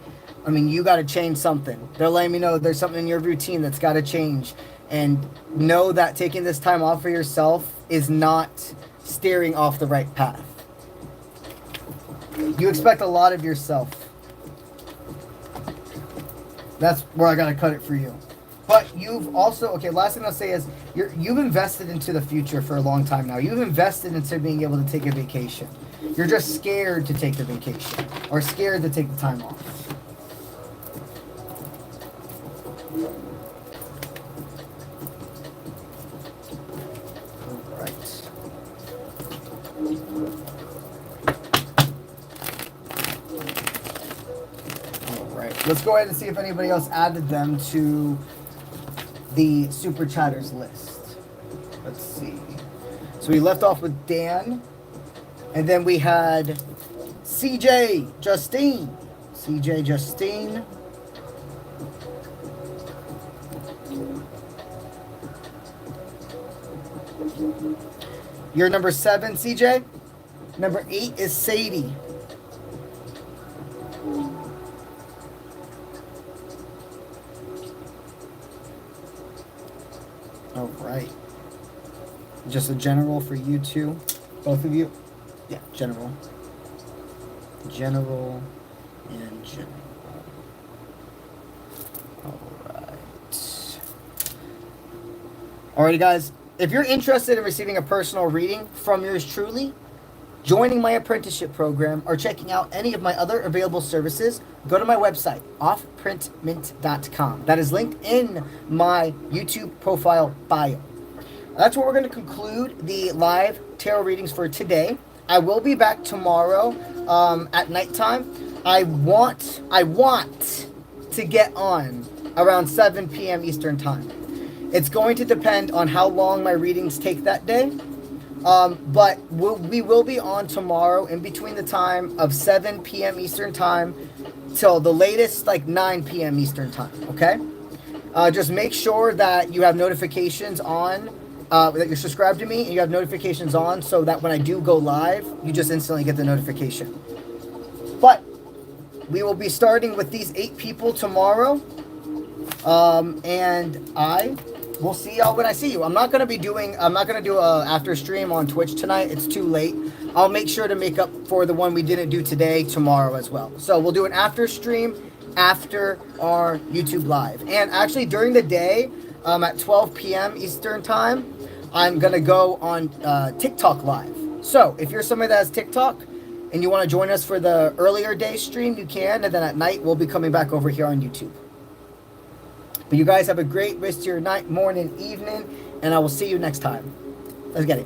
I mean, you got to change something. They're letting me know there's something in your routine that's got to change. And know that taking this time off for yourself is not steering off the right path. You expect a lot of yourself. That's where I got to cut it for you. But you've also, okay, last thing I'll say is you've invested into the future for a long time now. You've invested into being able to take a vacation. You're just scared to take the vacation or scared to take the time off. All right. All right. Let's go ahead and see if anybody else added them to the super chatters list. Let's see. So we left off with Dan, and then we had CJ Justine. CJ Justine. You're number 7, CJ. Number 8 is Sadie. All right. Just a general for you two, both of you. Yeah, general. General and general. All right. Alrighty, guys. If you're interested in receiving a personal reading from yours truly, joining my apprenticeship program, or checking out any of my other available services, go to my website, offprintmint.com. That is linked in my YouTube profile bio. That's where we're going to conclude the live tarot readings for today. I will be back tomorrow at nighttime. I want to get on around 7 p.m. Eastern Time. It's going to depend on how long my readings take that day. But we will be on tomorrow in between the time of 7 p.m. Eastern Time till the latest, like 9 p.m. Eastern Time, okay? Just make sure that you have notifications on, that you're subscribed to me, and you have notifications on so that when I do go live, you just instantly get the notification. But we will be starting with these 8 people tomorrow, and I will see y'all when I see you. I'm not going to do a after stream on Twitch tonight. It's too late. I'll make sure to make up for the one we didn't do today tomorrow as well. So we'll do an after stream after our YouTube live. And actually during the day, at 12 p.m. Eastern Time, I'm going to go on TikTok live. So if you're somebody that has TikTok and you want to join us for the earlier day stream, you can. And then at night, we'll be coming back over here on YouTube. But you guys have a great rest of your night, morning, evening, and I will see you next time. Let's get it.